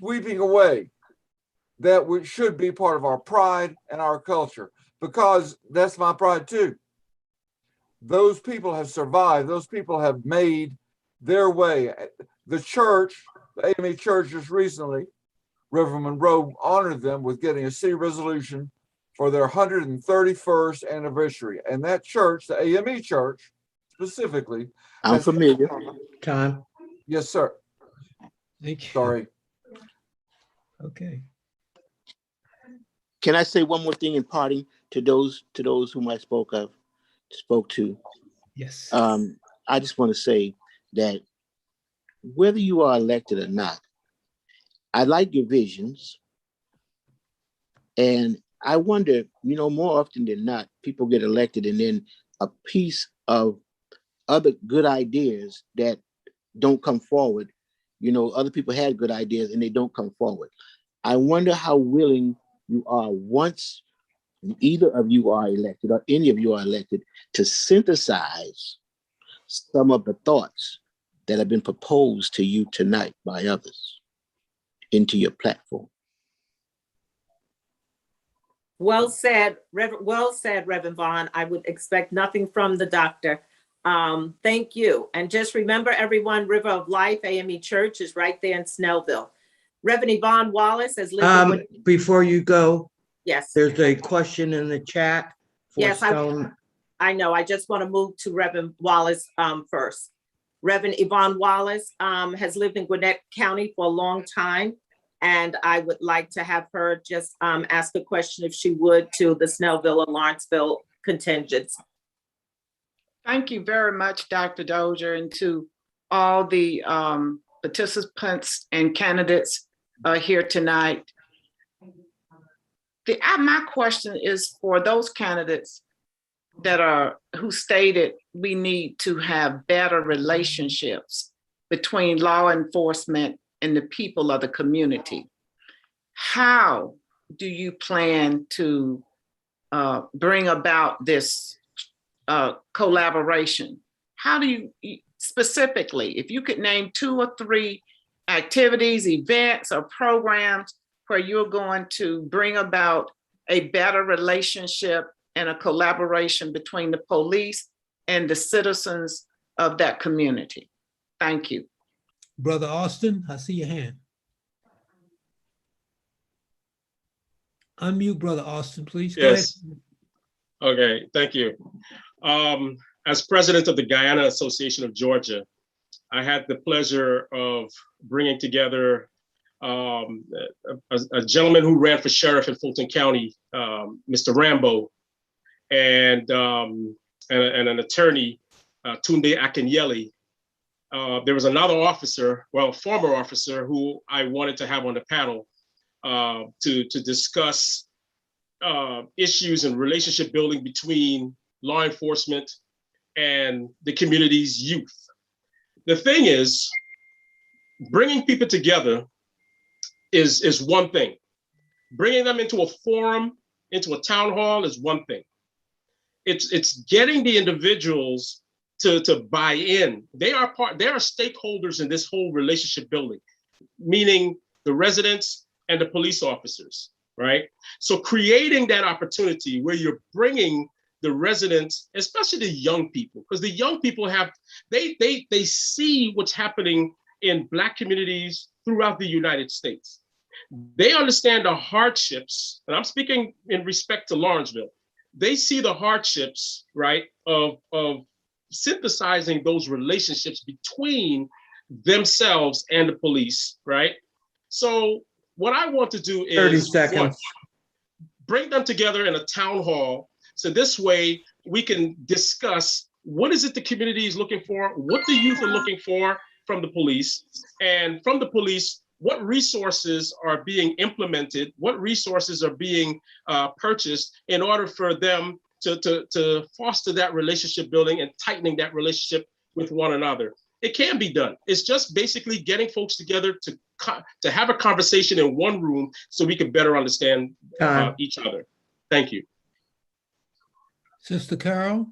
sweeping away that which should be part of our pride and our culture, because that's my pride too. Those people have survived. Those people have made their way. The church, the AME church just recently, Reverend Monroe honored them with getting a city resolution for their 131st anniversary. And that church, the AME church specifically. I'm familiar. Time. Yes, sir. Thank you. Sorry. Okay. Can I say one more thing in parting to those whom I spoke to? Yes. I just want to say that whether you are elected or not, I like your visions. And I wonder, more often than not, people get elected and then a piece of other good ideas that don't come forward. Other people had good ideas and they don't come forward. I wonder how willing you are once either of you are elected or any of you are elected to synthesize some of the thoughts that have been proposed to you tonight by others into your platform. Well said, Reverend Vaughn. I would expect nothing from the doctor. Thank you. And just remember, everyone, River of Life AME Church is right there in Snellville. Reverend Yvonne Wallace has lived before you go, yes, there's a question in the chat for yes, Stone. I know. I just want to move to Reverend Wallace first. Reverend Yvonne Wallace has lived in Gwinnett County for a long time, and I would like to have her just ask a question, if she would, to the Snellville and Lawrenceville contingents. Thank you very much, Dr. Dozier, and to all the participants and candidates here tonight. My question is for those candidates who stated we need to have better relationships between law enforcement and the people of the community. How do you plan to bring about this collaboration? How do you specifically, if you could name 2 or 3 activities, events, or programs where you're going to bring about a better relationship and a collaboration between the police and the citizens of that community? Thank you. Brother Austin, I see your hand. Unmute Brother Austin, please. Yes. Go ahead. Okay, thank you. As president of the Guyana Association of Georgia, I had the pleasure of bringing together a gentleman who ran for sheriff in Fulton County, Mr. Rambo, and an attorney, Tunde Akinyele. There was another officer, well, former officer, who I wanted to have on the panel to discuss issues and relationship building between law enforcement and the community's youth. The thing is, bringing people together is one thing. Bringing them into a forum, into a town hall is one thing. It's getting the individuals to buy in. They are stakeholders in this whole relationship building, meaning the residents and the police officers, right? So creating that opportunity where you're bringing the residents, especially the young people, because the young people they see what's happening in Black communities throughout the United States. They understand the hardships, and I'm speaking in respect to Lawrenceville. They see the hardships, right, of synthesizing those relationships between themselves and the police, right? So what I want to do is 30 seconds. Bring them together in a town hall. So this way we can discuss what is it the community is looking for, what the youth are looking for from the police, and from the police, what resources are being implemented, what resources are being purchased in order for them to foster that relationship building and tightening that relationship with one another. It can be done. It's just basically getting folks together to have a conversation in one room so we can better understand each other. Thank you. Sister Carol?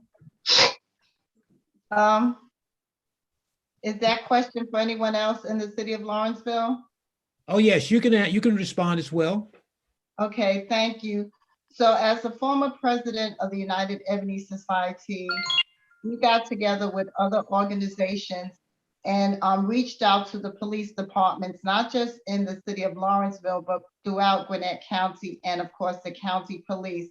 Is that question for anyone else in the city of Lawrenceville? Oh, yes, you can respond as well. Okay, thank you. So as the former president of the United Ebony Society, we got together with other organizations and reached out to the police departments, not just in the city of Lawrenceville, but throughout Gwinnett County and of course the county police.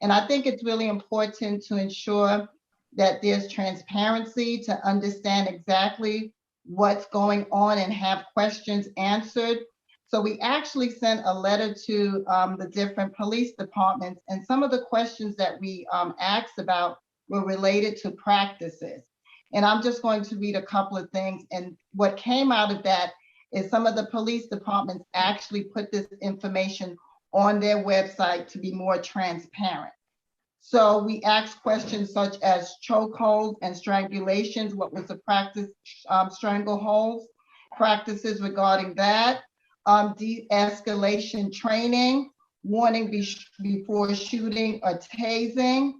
And I think it's really important to ensure that there's transparency to understand exactly what's going on and have questions answered. So we actually sent a letter to the different police departments, and some of the questions that we asked about were related to practices. And I'm just going to read a couple of things. And what came out of that is some of the police departments actually put this information on their website to be more transparent. So we asked questions such as chokeholds and strangulations. What was the practice, strangleholds, practices regarding that, de-escalation training, warning before shooting or tasing,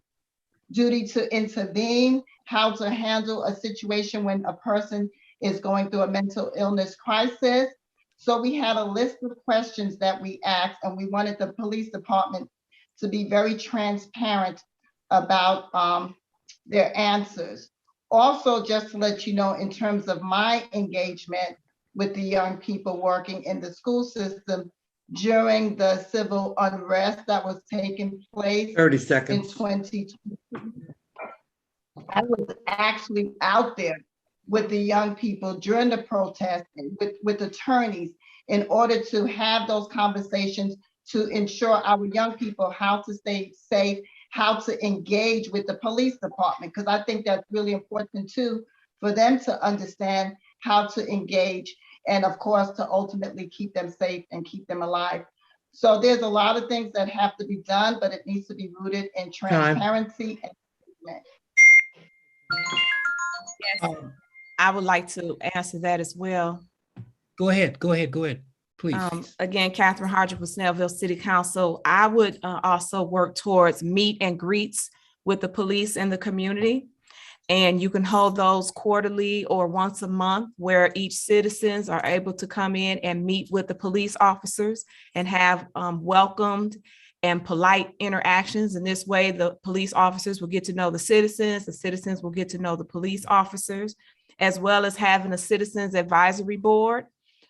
duty to intervene, how to handle a situation when a person is going through a mental illness crisis. So we had a list of questions that we asked, and we wanted the police department to be very transparent about their answers. Also, just to let you know, in terms of my engagement with the young people working in the school system during the civil unrest that was taking place 30 in seconds. 2020, I was actually out there with the young people during the protest with attorneys in order to have those conversations to ensure our young people how to stay safe, how to engage with the police department, because I think that's really important too, for them to understand how to engage and of course to ultimately keep them safe and keep them alive. So there's a lot of things that have to be done, but it needs to be rooted in transparency. Yes, I would like to answer that as well. Go ahead, please. Again, Catherine Hardrick with Snellville City Council. I would also work towards meet and greets with the police and the community. And you can hold those quarterly or once a month where each citizens are able to come in and meet with the police officers and have welcomed and polite interactions. In this way, the police officers will get to know the citizens will get to know the police officers, as well as having a citizens advisory board.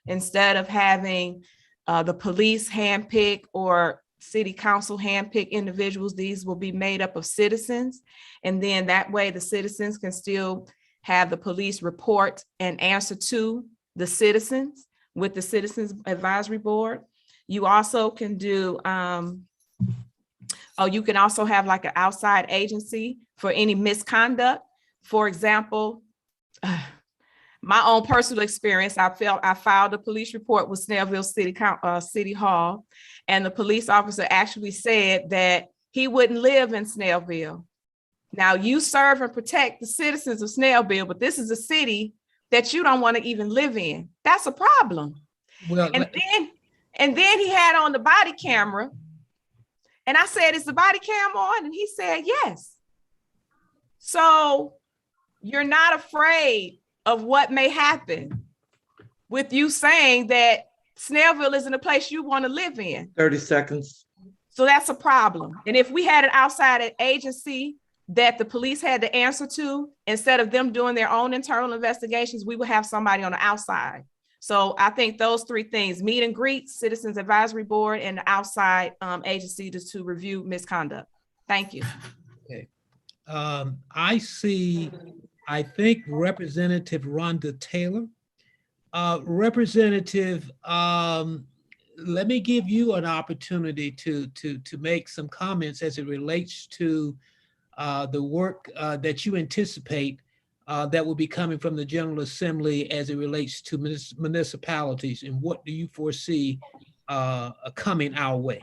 Instead of having the police handpick or city council handpick individuals. These will be made up of citizens. And then that way the citizens can still have the police report and answer to the citizens with the Citizens Advisory Board. You also can do, you can also have like an outside agency for any misconduct. For example, my own personal experience, I filed a police report with Snellville City Hall, and the police officer actually said that he wouldn't live in Snellville. Now, you serve and protect the citizens of Snellville, but this is a city that you don't want to even live in. That's a problem. Well, and then he had on the body camera, and I said, "Is the body cam on?" And he said, "Yes." So you're not afraid of what may happen with you saying that Snellville isn't a place you want to live in. 30 seconds. So that's a problem. And if we had an outside agency that the police had to answer to, instead of them doing their own internal investigations, we would have somebody on the outside. So I think those three things: meet and greet, Citizens Advisory Board, and the outside agency to review misconduct. Thank you. Okay. I think Representative Rhonda Taylor. Representative, let me give you an opportunity to make some comments as it relates to the work that you anticipate that will be coming from the General Assembly as it relates to municipalities, and what do you foresee coming our way?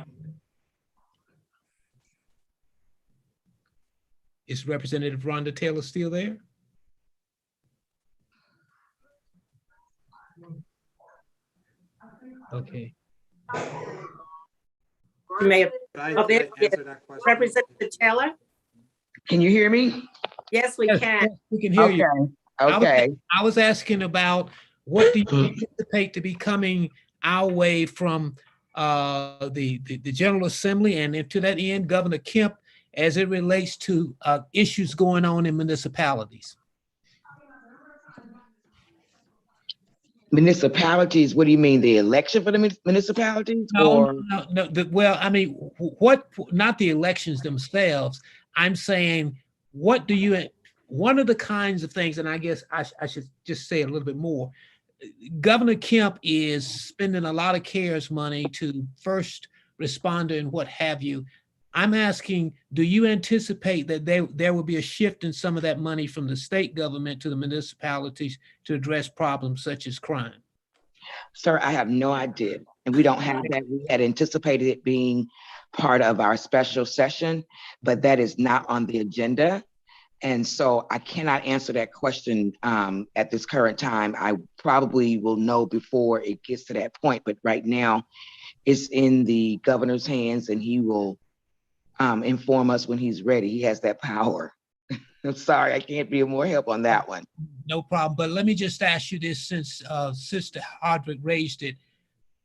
Is Representative Rhonda Taylor still there? Okay. You may have, answer that question? Representative Taylor? Can you hear me? Yes, we Yes, can. yes, we can hear you. Okay. I was asking about what do you anticipate to be coming our way from the General Assembly, and to that end, Governor Kemp, as it relates to issues going on in municipalities? Municipalities, what do you mean? The election for the municipalities? No. Well, I mean, what, not the elections themselves. I'm saying, what do you, one of the kinds of things, and I guess I should just say a little bit more. Governor Kemp is spending a lot of CARES money to first responder and what have you. I'm asking, do you anticipate that there will be a shift in some of that money from the state government to the municipalities to address problems such as crime? Sir, I have no idea. And we don't have that. We had anticipated it being part of our special session, but that is not on the agenda. And so I cannot answer that question at this current time. I probably will know before it gets to that point, but right now it's in the governor's hands, and he will inform us when he's ready. He has that power. I'm sorry, I can't be of more help on that one. No problem. But let me just ask you this, since Sister Hardwick raised it.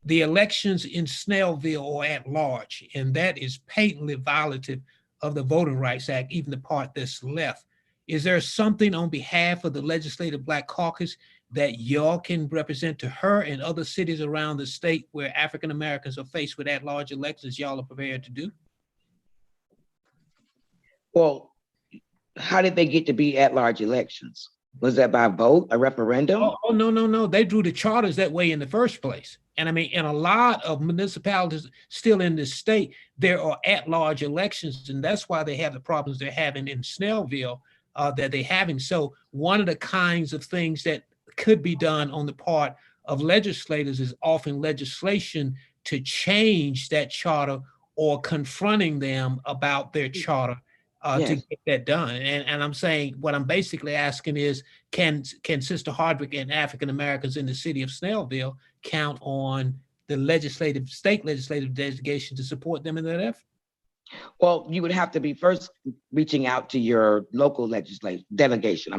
The elections in Snellville are at large, and that is patently violative of the Voting Rights Act, even the part that's left. Is there something on behalf of the Legislative Black Caucus that y'all can represent to her and other cities around the state where African Americans are faced with at-large elections y'all are prepared to do? Well, how did they get to be at-large elections? Was that by vote, a referendum? Oh, no. They drew the charters that way in the first place. And I mean, in a lot of municipalities still in this state, there are at-large elections, and that's why they have the problems they're having in Snellville that they're having. So one of the kinds of things that could be done on the part of legislators is offering legislation to change that charter or confronting them about their charter to get that done. And I'm saying, what I'm basically asking is, can Sister Hardwick and African Americans in the city of Snellville count on the state legislative delegation to support them in that effort? Well, you would have to be first reaching out to your local delegation,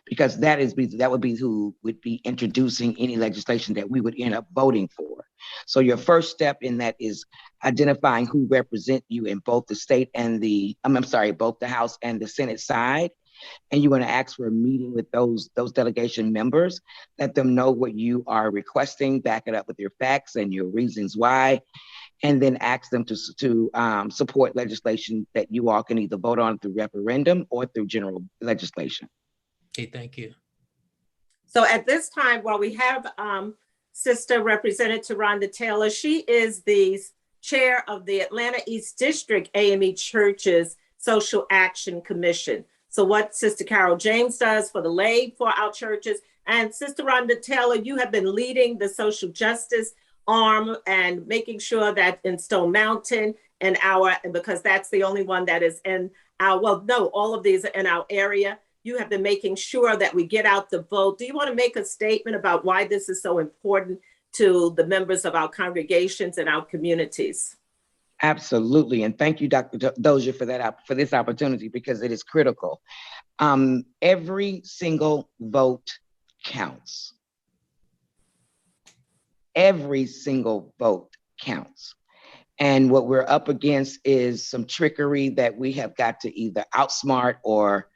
because that would be who would be introducing any legislation that we would end up voting for. So your first step in that is identifying who represent you in both the state and both the House and the Senate side. And you want to ask for a meeting with those delegation members, let them know what you are requesting, back it up with your facts and your reasons why. and then ask them to support legislation that you all can either vote on through referendum or through general legislation. Okay, thank you. So at this time, while we have Sister Representative Rhonda Taylor, she is the chair of the Atlanta East District AME Churches Social Action Commission. So what Sister Carol James does for the lay for our churches, and Sister Rhonda Taylor, you have been leading the social justice arm and making sure that in Stone Mountain and because that's the only one that is in our, well, no, all of these are in our area. You have been making sure that we get out the vote. Do you want to make a statement about why this is so important to the members of our congregations and our communities? Absolutely, and thank you, Dr. Dozier, for this opportunity, because it is critical. Every single vote counts. Every single vote counts. And what we're up against is some trickery that we have got to either outsmart or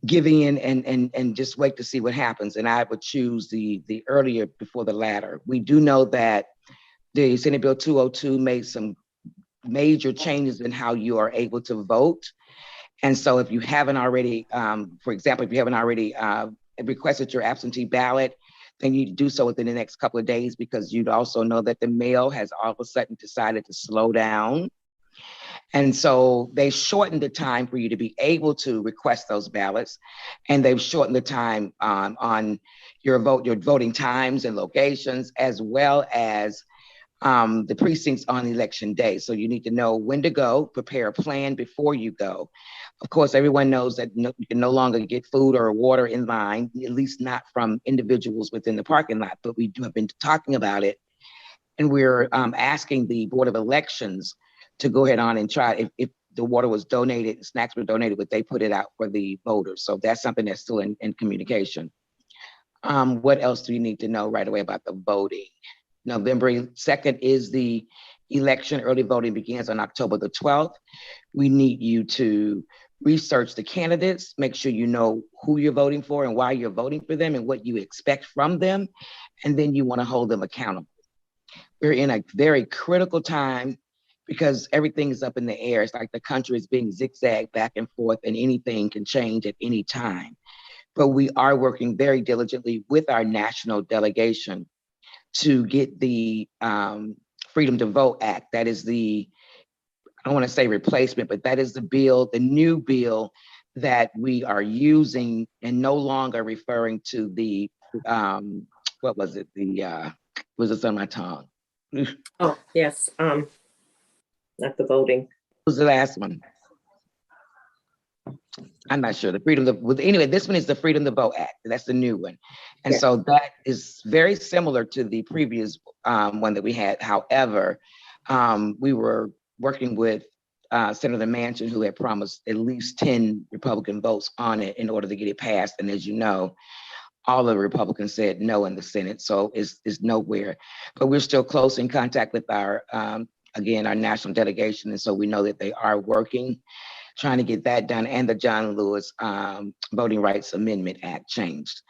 give in and just wait to see what happens. And I would choose the earlier before the latter. We do know that the Senate Bill 202 made some major changes in how you are able to vote. And so if you haven't already, for example, if you haven't already requested your absentee ballot, then you do so within the next couple of days, because you'd also know that the mail has all of a sudden decided to slow down. And so they shortened the time for you to be able to request those ballots. And they've shortened the time on your voting times and locations, as well as the precincts on election day. So you need to know when to go, prepare a plan before you go. Of course, everyone knows that you can no longer get food or water in line, at least not from individuals within the parking lot, but we have been talking about it. And we're asking the Board of Elections to go ahead on and try, if the water was donated, snacks were donated, would they put it out for the voters? So that's something that's still in communication. What else do you need to know right away about the voting? November 2nd is the election. Early voting begins on October the 12th. We need you to research the candidates, make sure you know who you're voting for and why you're voting for them and what you expect from them. And then you want to hold them accountable. We're in a very critical time because everything is up in the air. It's like the country is being zigzagged back and forth, and anything can change at any time. But we are working very diligently with our national delegation to get the Freedom to Vote Act. That is the, I don't want to say replacement, but that is the bill, the new bill that we are using, and no longer referring to the, what was it? Was it on my tongue? Oh, yes, not the voting. What was the last one? I'm not sure. Anyway, this one is the Freedom to Vote Act. That's the new one. And so that is very similar to the previous one that we had. However, we were working with Senator Manchin, who had promised at least 10 Republican votes on it in order to get it passed. And as you know, all the Republicans said no in the Senate, so it's nowhere. But we're still close in contact with our, again, our national delegation. And so we know that they are working, trying to get that done, and the John Lewis Voting Rights Amendment Act changed.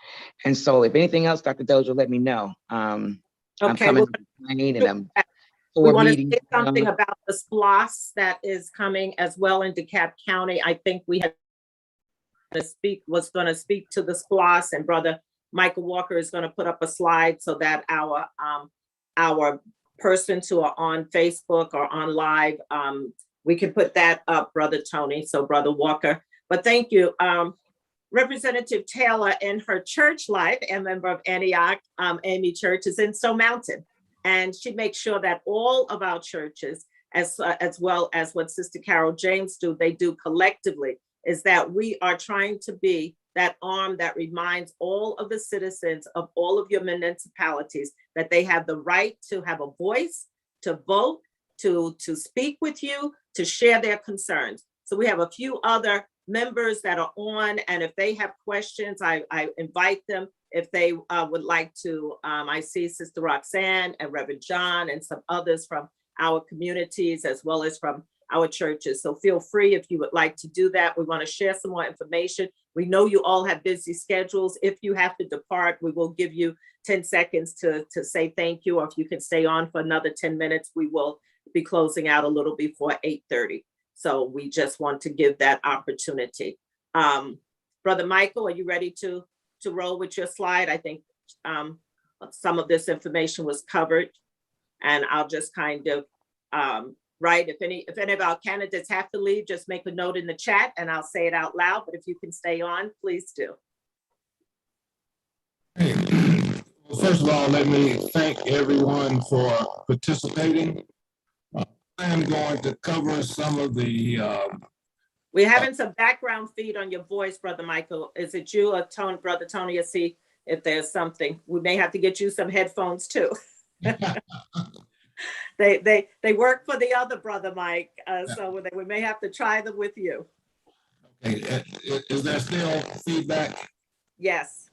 And so if anything else, Dr. Dozier, let me know. I'm coming to the plane, and I'm we want to say something about the SPLOS that is coming as well in DeKalb County. I think we had was going to speak to the SPLOS, and Brother Michael Walker is going to put up a slide so that our persons who are on Facebook or on live, we can put that up, Brother Tony, so Brother Walker. But thank you. Representative Taylor in her church life, a member of Antioch AME Church, is in Stone Mountain. And she makes sure that all of our churches, as well as what Sister Carol James do, they do collectively, is that we are trying to be that arm that reminds all of the citizens of all of your municipalities that they have the right to have a voice, to vote, to speak with you, to share their concerns. So we have a few other members that are on, and if they have questions, I invite them. If they would like to, I see Sister Roxanne and Reverend John and some others from our communities, as well as from our churches. So feel free if you would like to do that. We want to share some more information. We know you all have busy schedules. If you have to depart, we will give you 10 seconds to say thank you, or if you can stay on for another 10 minutes, we will be closing out a little before 8:30. So we just want to give that opportunity. Brother Michael, are you ready to roll with your slide? I think some of this information was covered, and I'll just kind of right, if any of our candidates have to leave, just make a note in the chat and I'll say it out loud, but if you can stay on, please do. Well, first of all, let me thank everyone for participating. I'm going to cover some of the We're having some background feed on your voice, Brother Michael. Is it you or Tony, Brother Tony? You'll see if there's something. We may have to get you some headphones too. They work for the other Brother Mike, so we may have to try them with you. Okay, is there still feedback? Yes.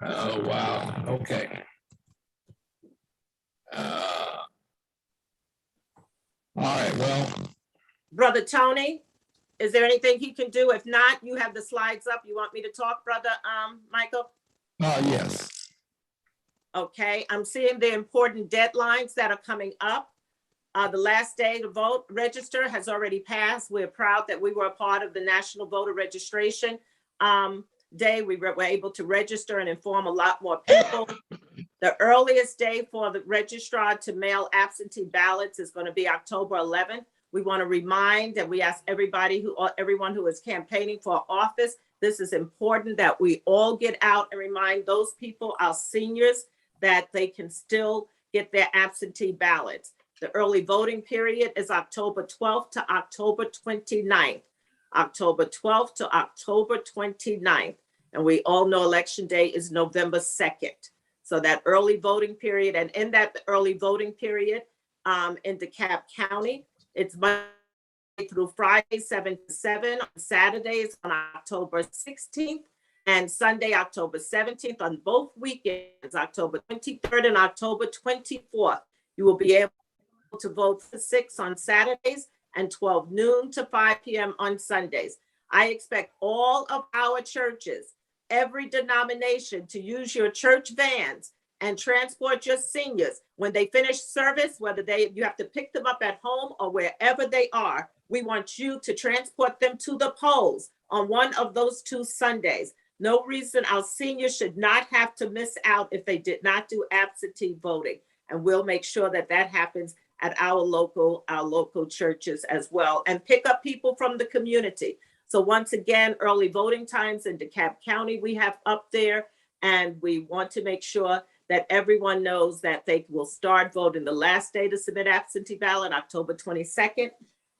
Oh, wow, okay. All right, well. Brother Tony, is there anything he can do? If not, you have the slides up. You want me to talk, Brother Michael? Yes. Okay, I'm seeing the important deadlines that are coming up. The last day to vote register has already passed. We're proud that we were a part of the National Voter Registration Day. We were able to register and inform a lot more people. The earliest day for the registrar to mail absentee ballots is going to be October 11th. We want to remind, and we ask everyone who is campaigning for office, this is important that we all get out and remind those people, our seniors, that they can still get their absentee ballots. The early voting period is October 12th to October 29th. October 12th to October 29th. And we all know Election Day is November 2nd. So that early voting period, and in that early voting period in DeKalb County, it's Monday through Friday, 7 to 7, on Saturdays on October 16th, and Sunday, October 17th, on both weekends, October 23rd and October 24th. You will be able to vote for 6 on Saturdays and 12 noon to 5 p.m. on Sundays. I expect all of our churches, every denomination, to use your church vans and transport your seniors when they finish service, whether you have to pick them up at home or wherever they are. We want you to transport them to the polls on one of those 2 Sundays. No reason our seniors should not have to miss out if they did not do absentee voting. And we'll make sure that that happens at our local churches as well, and pick up people from the community. So once again, early voting times in DeKalb County we have up there, and we want to make sure that everyone knows that they will start voting the last day to submit absentee ballot, October 22nd.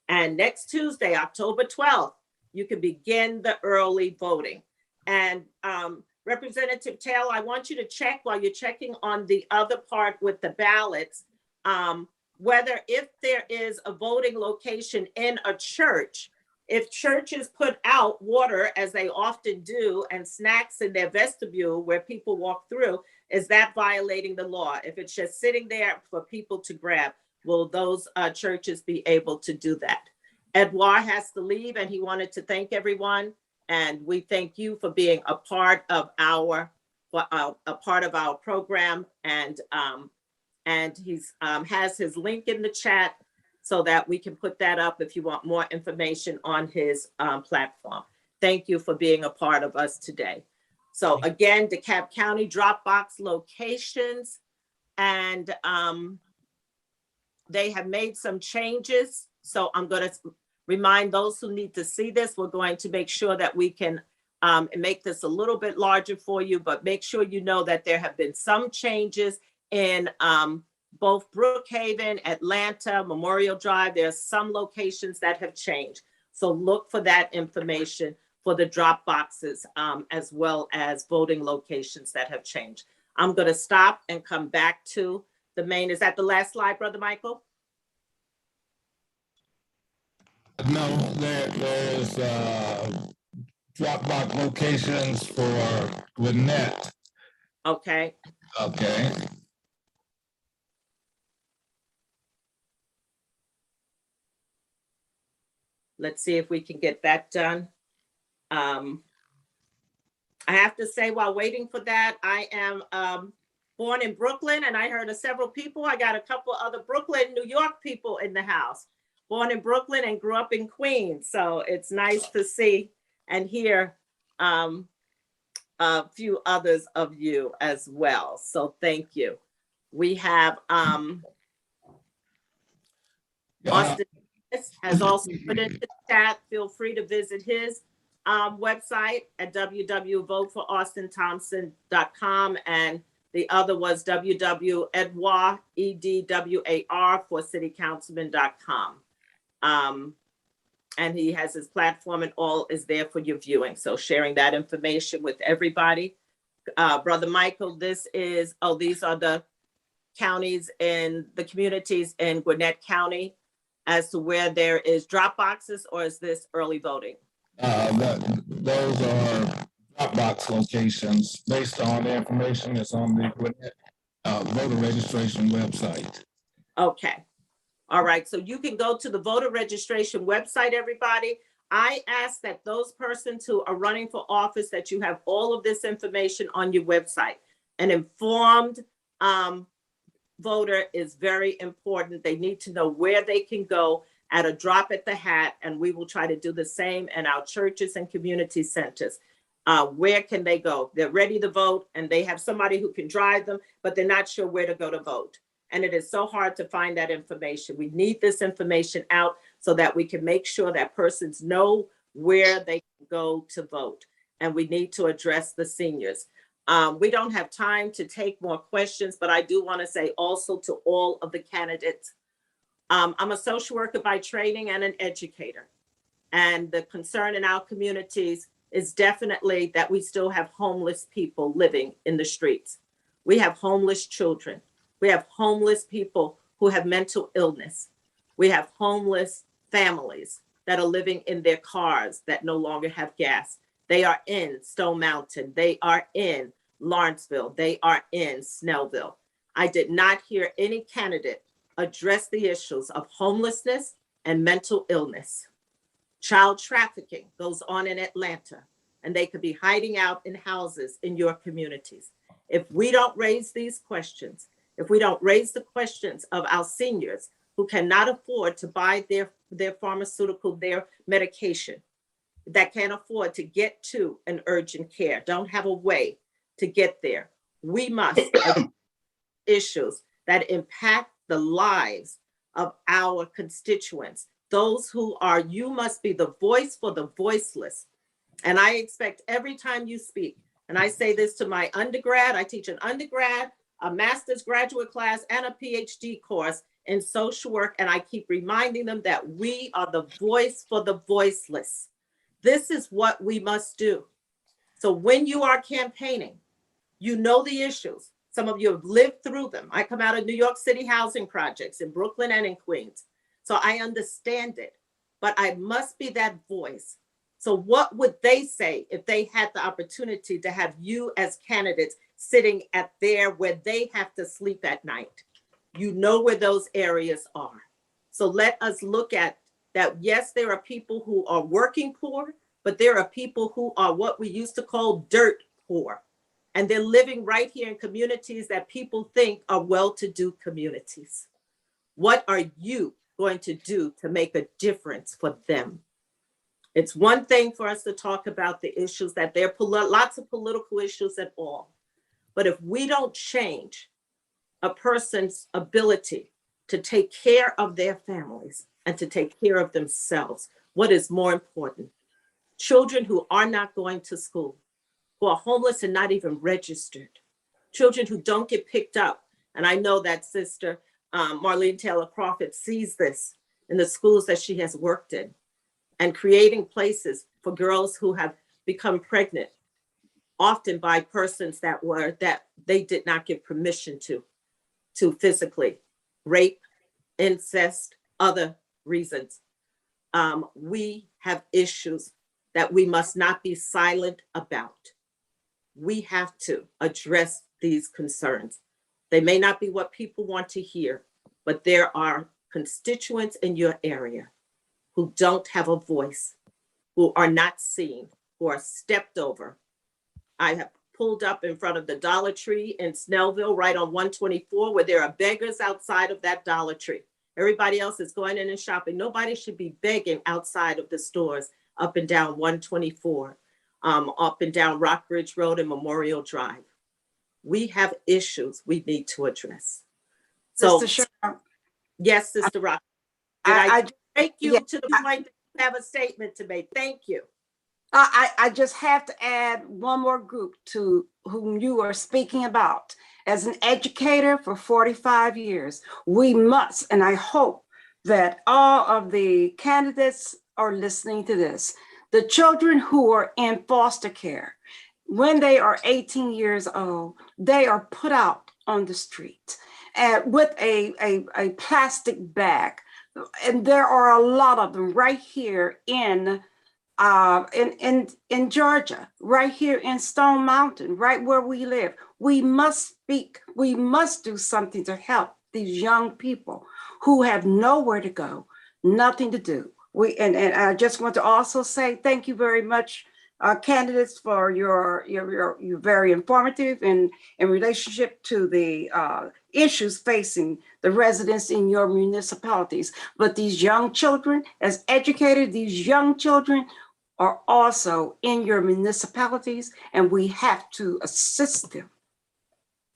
And next Tuesday, October 12th, you can begin the early voting. And Representative Taylor, I want you to check while you're checking on the other part with the ballots, whether if there is a voting location in a church, if churches put out water, as they often do, and snacks in their vestibule where people walk through, is that violating the law? If it's just sitting there for people to grab, will those churches be able to do that? Edouard has to leave, and he wanted to thank everyone. And we thank you for being a part of our program. And he's has his link in the chat so that we can put that up if you want more information on his platform. Thank you for being a part of us today. So again, DeKalb County Dropbox locations, and they have made some changes. So I'm going to remind those who need to see this, we're going to make sure that we can make this a little bit larger for you, but make sure you know that there have been some changes in both Brookhaven, Atlanta, Memorial Drive. There are some locations that have changed. So look for that information for the drop boxes, as well as voting locations that have changed. I'm going to stop and come back to the main. Is that the last slide, Brother Michael? No, there's Dropbox locations for Gwinnett. Okay. Okay. Let's see if we can get that done. I have to say, while waiting for that, I am born in Brooklyn, and I heard of several people. I got a couple other Brooklyn, New York people in the house. Born in Brooklyn and grew up in Queens. So it's nice to see and hear a few others of you as well. So thank you. We have Austin has also put into the chat. Feel free to visit his website at www.voteforaustinthompson.com, and the other was www.edwar, EDWAR for citycouncilman.com. And he has his platform, and all is there for your viewing. So sharing that information with everybody. Brother Michael, these are the counties and the communities in Gwinnett County as to where there is drop boxes, or is this early voting? Those are Dropbox locations based on the information that's on the Gwinnett voter registration website. Okay. All right. So you can go to the voter registration website, everybody. I ask that those persons who are running for office, that you have all of this information on your website. An informed voter is very important. They need to know where they can go at a drop at the hat, and we will try to do the same in our churches and community centers. Where can they go? They're ready to vote, and they have somebody who can drive them, but they're not sure where to go to vote. And it is so hard to find that information. We need this information out so that we can make sure that persons know where they can go to vote. And we need to address the seniors. We don't have time to take more questions, but I do want to say also to all of the candidates, I'm a social worker by training and an educator. And the concern in our communities is definitely that we still have homeless people living in the streets. We have homeless children. We have homeless people who have mental illness. We have homeless families that are living in their cars that no longer have gas. They are in Stone Mountain. They are in Lawrenceville. They are in Snellville. I did not hear any candidate address the issues of homelessness and mental illness. Child trafficking goes on in Atlanta, and they could be hiding out in houses in your communities. If we don't raise these questions, if we don't raise the questions of our seniors who cannot afford to buy their pharmaceutical, their medication, that can't afford to get to an urgent care, don't have a way to get there, we must address issues that impact the lives of our constituents. Those who are, you must be the voice for the voiceless. And I expect every time you speak, and I say this to my undergrad, I teach an undergrad, a master's graduate class, and a PhD course in social work. And I keep reminding them that we are the voice for the voiceless. This is what we must do. So when you are campaigning, you know the issues. Some of you have lived through them. I come out of New York City housing projects in Brooklyn and in Queens. So I understand it, but I must be that voice. So what would they say if they had the opportunity to have you as candidates sitting at where they have to sleep at night? You know where those areas are. So let us look at that. Yes, there are people who are working poor, but there are people who are what we used to call dirt poor. And they're living right here in communities that people think are well-to-do communities. What are you going to do to make a difference for them? It's one thing for us to talk about the issues, that there are lots of political issues at all. But if we don't change a person's ability to take care of their families and to take care of themselves, what is more important? Children who are not going to school, who are homeless and not even registered, children who don't get picked up. And I know that Sister Marlene Taylor Crawford sees this in the schools that she has worked in, and creating places for girls who have become pregnant, often by persons that they did not give permission to physically rape, incest, other reasons. We have issues that we must not be silent about. We have to address these concerns. They may not be what people want to hear, but there are constituents in your area who don't have a voice, who are not seen, who are stepped over. I have pulled up in front of the Dollar Tree in Snellville, right on 124, where there are beggars outside of that Dollar Tree. Everybody else is going in and shopping. Nobody should be begging outside of the stores up and down 124, up and down Rockbridge Road and Memorial Drive. We have issues we need to address. So, yes, Sister Rock. Did I take you to the point that you have a statement to make? Thank you. I just have to add one more group to whom you are speaking about. As an educator for 45 years, we must, and I hope that all of the candidates are listening to this, the children who are in foster care, when they are 18 years old, they are put out on the street with a plastic bag. And there are a lot of them right here in Georgia, right here in Stone Mountain, right where we live. We must speak. We must do something to help these young people who have nowhere to go, nothing to do. And I just want to also say thank you very much, candidates, for your very informative and in relationship to the issues facing the residents in your municipalities. But these young children, as educated, these young children are also in your municipalities, and we have to assist them.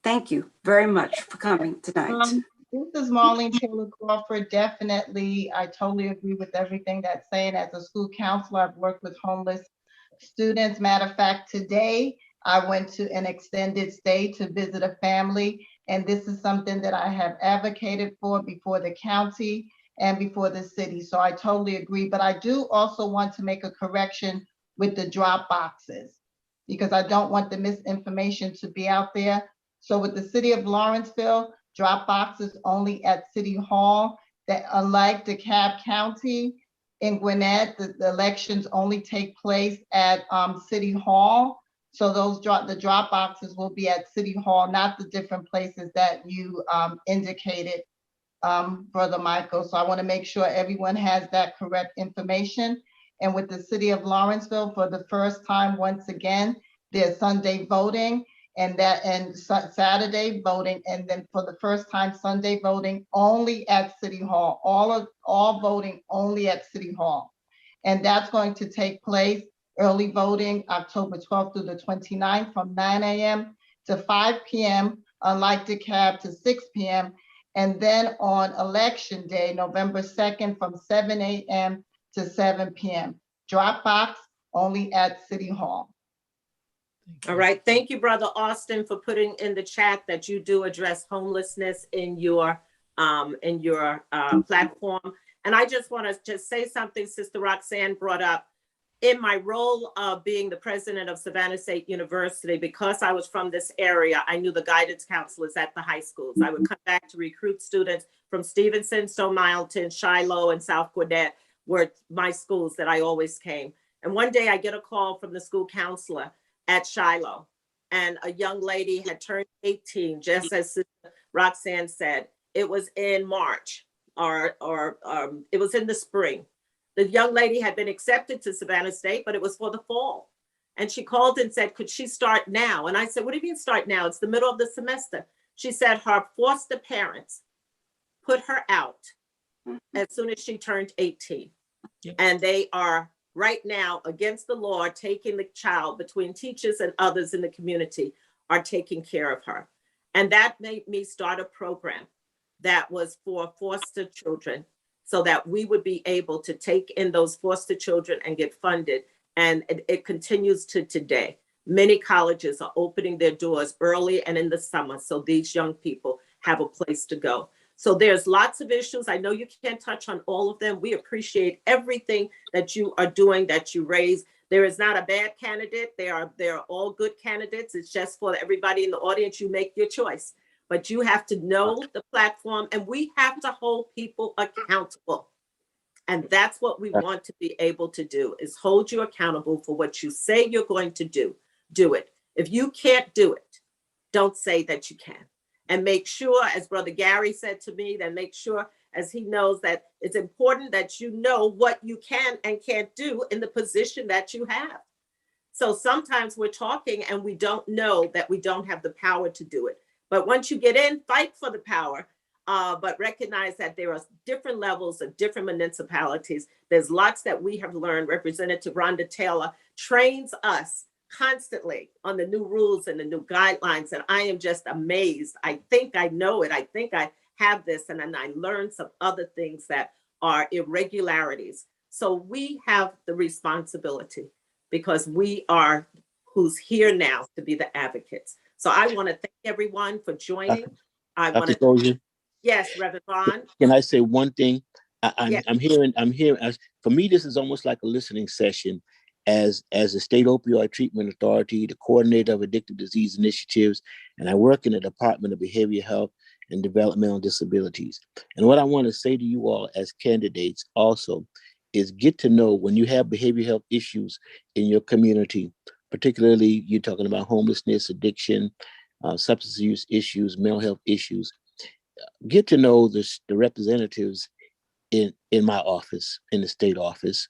Thank you very much for coming tonight. This is Marlene Taylor Crawford. Definitely, I totally agree with everything that's saying. As a school counselor, I've worked with homeless students. Matter of fact, today I went to an extended stay to visit a family, and this is something that I have advocated for before the county and before the city. So I totally agree. But I do also want to make a correction with the drop boxes, because I don't want the misinformation to be out there. So with the city of Lawrenceville, drop boxes only at City Hall. That unlike DeKalb County, in Gwinnett, the elections only take place at City Hall. So the drop boxes will be at City Hall, not the different places that you indicated, Brother Michael. So I want to make sure everyone has that correct information. And with the city of Lawrenceville, for the first time, once again, there's Sunday voting and Saturday voting, and then for the first time, Sunday voting only at City Hall. All voting only at City Hall, and that's going to take place. Early voting October 12th through the 29th from 9 a.m. to 5 p.m. Unlike DeKalb to 6 p.m. And then on election day, November 2nd, from 7 a.m. to 7 p.m. Drop box only at City Hall. All right. Thank you, Brother Austin, for putting in the chat that you do address homelessness in your platform. And I just want to just say something Sister Roxanne brought up. In my role of being the president of Savannah State University, because I was from this area, I knew the guidance counselors at the high schools. I would come back to recruit students from Stevenson, Stone Mountain, Shiloh, and South Gwinnett were my schools that I always came. And one day I get a call from the school counselor at Shiloh, and a young lady had turned 18, just as Sister Roxanne said. It was in March, or it was in the spring. The young lady had been accepted to Savannah State, but it was for the fall. And she called and said, could she start now? And I said, what do you mean start now? It's the middle of the semester. She said her foster parents put her out as soon as she turned 18. Yep. And they are right now against the law, taking the child between teachers and others in the community are taking care of her. And that made me start a program that was for foster children, so that we would be able to take in those foster children and get funded. And it continues to today. Many colleges are opening their doors early and in the summer, so these young people have a place to go. So there's lots of issues. I know you can't touch on all of them. We appreciate everything that you are doing, that you raise. There is not a bad candidate. They are all good candidates. It's just for everybody in the audience, you make your choice. But you have to know the platform, and we have to hold people accountable. And that's what we want to be able to do, is hold you accountable for what you say you're going to do. Do it. If you can't do it, don't say that you can. And make sure, as Brother Gary said to me, that make sure as he knows that it's important that you know what you can and can't do in the position that you have. So sometimes we're talking and we don't know that we don't have the power to do it. But once you get in, fight for the power, but recognize that there are different levels of different municipalities. There's lots that we have learned. Representative Rhonda Taylor trains us constantly on the new rules and the new guidelines. And I am just amazed. I think I know it. I think I have this. And then I learned some other things that are irregularities. So we have the responsibility because we are who's here now to be the advocates. So I want to thank everyone for joining. I want Dr. to, Dozier, yes, Reverend Vaughn. can I say one thing? Yes. I'm hearing, for me, this is almost like a listening session as the State Opioid Treatment Authority, the coordinator of addictive disease initiatives, and I work in the Department of Behavioral Health and Developmental Disabilities. And what I want to say to you all as candidates also is get to know when you have behavioral health issues in your community, particularly you're talking about homelessness, addiction, substance use issues, mental health issues, get to know the representatives in my office, in the state office,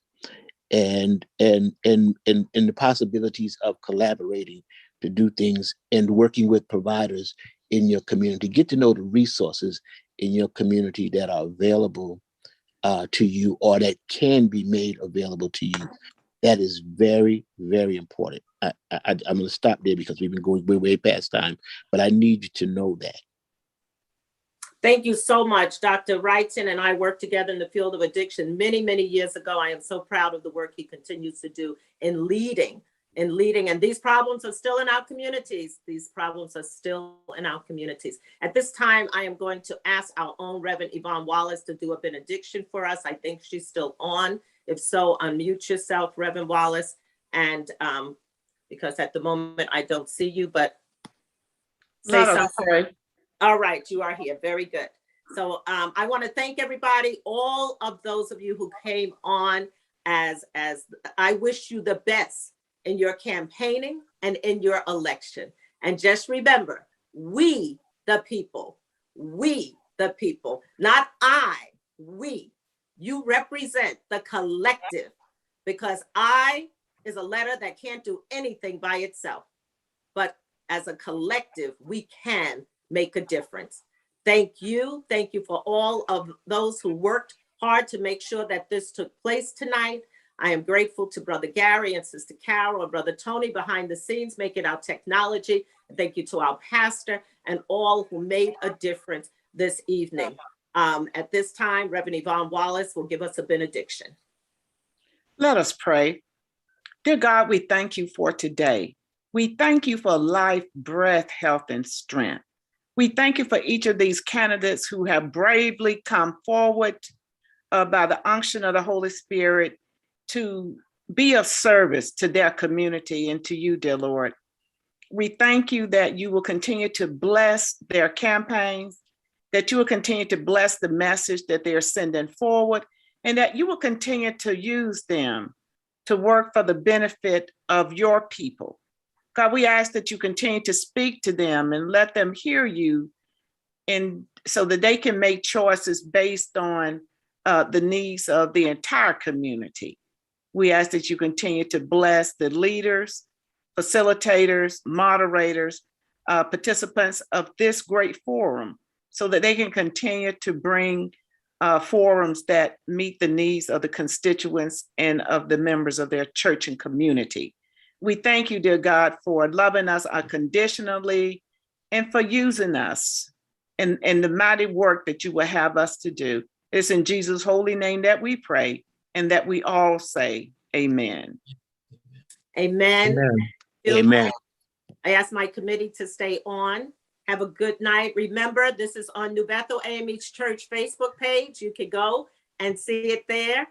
and the possibilities of collaborating to do things and working with providers in your community. Get to know the resources in your community that are available to you or that can be made available to you. That is very, very important. I'm going to stop there because we've been going way past time, but I need you to know that. Thank you so much. Dr. Wrighton and I worked together in the field of addiction many, many years ago. I am so proud of the work he continues to do in leading. And these problems are still in our communities. These problems are still in our communities. At this time, I am going to ask our own Reverend Yvonne Wallace to do a benediction for us. I think she's still on. If so, unmute yourself, Reverend Wallace. And because at the moment I don't see you, but say something. All right, you are here. Very good. So I want to thank everybody, all of those of you who came on as I wish you the best in your campaigning and in your election. And just remember, we the people, not I, we. You represent the collective because I is a letter that can't do anything by itself. But as a collective, we can make a difference. Thank you. Thank you for all of those who worked hard to make sure that this took place tonight. I am grateful to Brother Gary and Sister Carol and Brother Tony behind the scenes, making our technology. Thank you to our pastor and all who made a difference this evening. At this time, Reverend Yvonne Wallace will give us a benediction. Let us pray. Dear God, we thank you for today. We thank you for life, breath, health, and strength. We thank you for each of these candidates who have bravely come forward by the unction of the Holy Spirit to be of service to their community and to you, dear Lord. We thank you that you will continue to bless their campaigns, that you will continue to bless the message that they're sending forward, and that you will continue to use them to work for the benefit of your people. God, we ask that you continue to speak to them and let them hear you, and so that they can make choices based on the needs of the entire community. We ask that you continue to bless the leaders, facilitators, moderators, participants of this great forum, so that they can continue to bring forums that meet the needs of the constituents and of the members of their church and community. We thank you, dear God, for loving us unconditionally and for using us in the mighty work that you will have us to do. It's in Jesus' holy name that we pray and that we all say amen. Amen. Amen. I ask my committee to stay on. Have a good night. Remember, this is on New Bethel AMH Church Facebook page. You can go and see it there.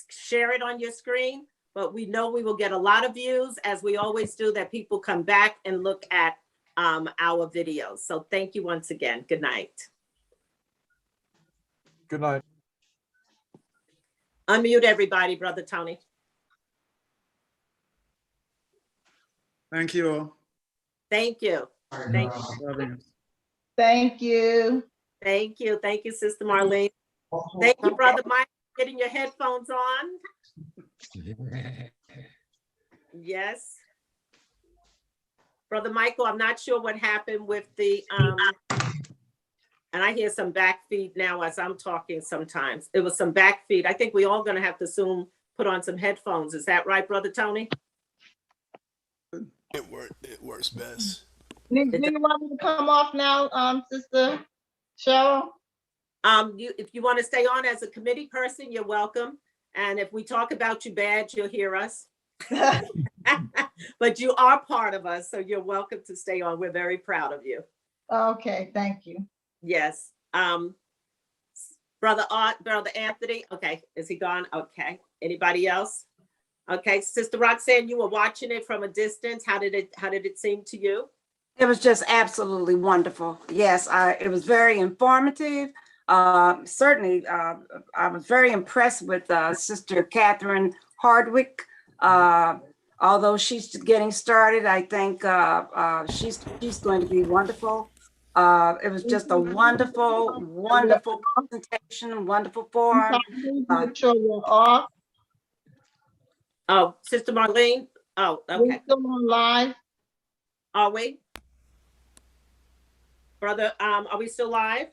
Share it on your screen. But we know we will get a lot of views, as we always do, that people come back and look at our videos. So thank you once again. Good night. Good night. Unmute everybody, Brother Tony. Thank you all. Thank you. Thank you. Love you. Thank you. Thank you. Thank you, Sister Marlene. Thank you, Brother Mike, for getting your headphones on. Yes. Brother Michael, I'm not sure what happened with the, and I hear some back feed now as I'm talking sometimes. It was some back feed. I think we all gonna have to soon put on some headphones. Is that right, Brother Tony? It works best. Do you want me to come off now, Sister Cheryl? If you want to stay on as a committee person, you're welcome. And if we talk about you bad, you'll hear us. But you are part of us, so you're welcome to stay on. We're very proud of you. Okay, thank you. Yes. Brother Anthony. Okay, is he gone? Okay. Anybody else? Okay, Sister Roxanne, you were watching it from a distance. How did it seem to you? It was just absolutely wonderful. Yes, it was very informative. Certainly, I was very impressed with Sister Catherine Hardwick. Although she's getting started, I think she's going to be wonderful. It was just a wonderful, wonderful presentation, wonderful forum. Make sure you're off. Oh, Sister Marlene. Oh, okay. We're still on live. Are we? Brother, are we still live?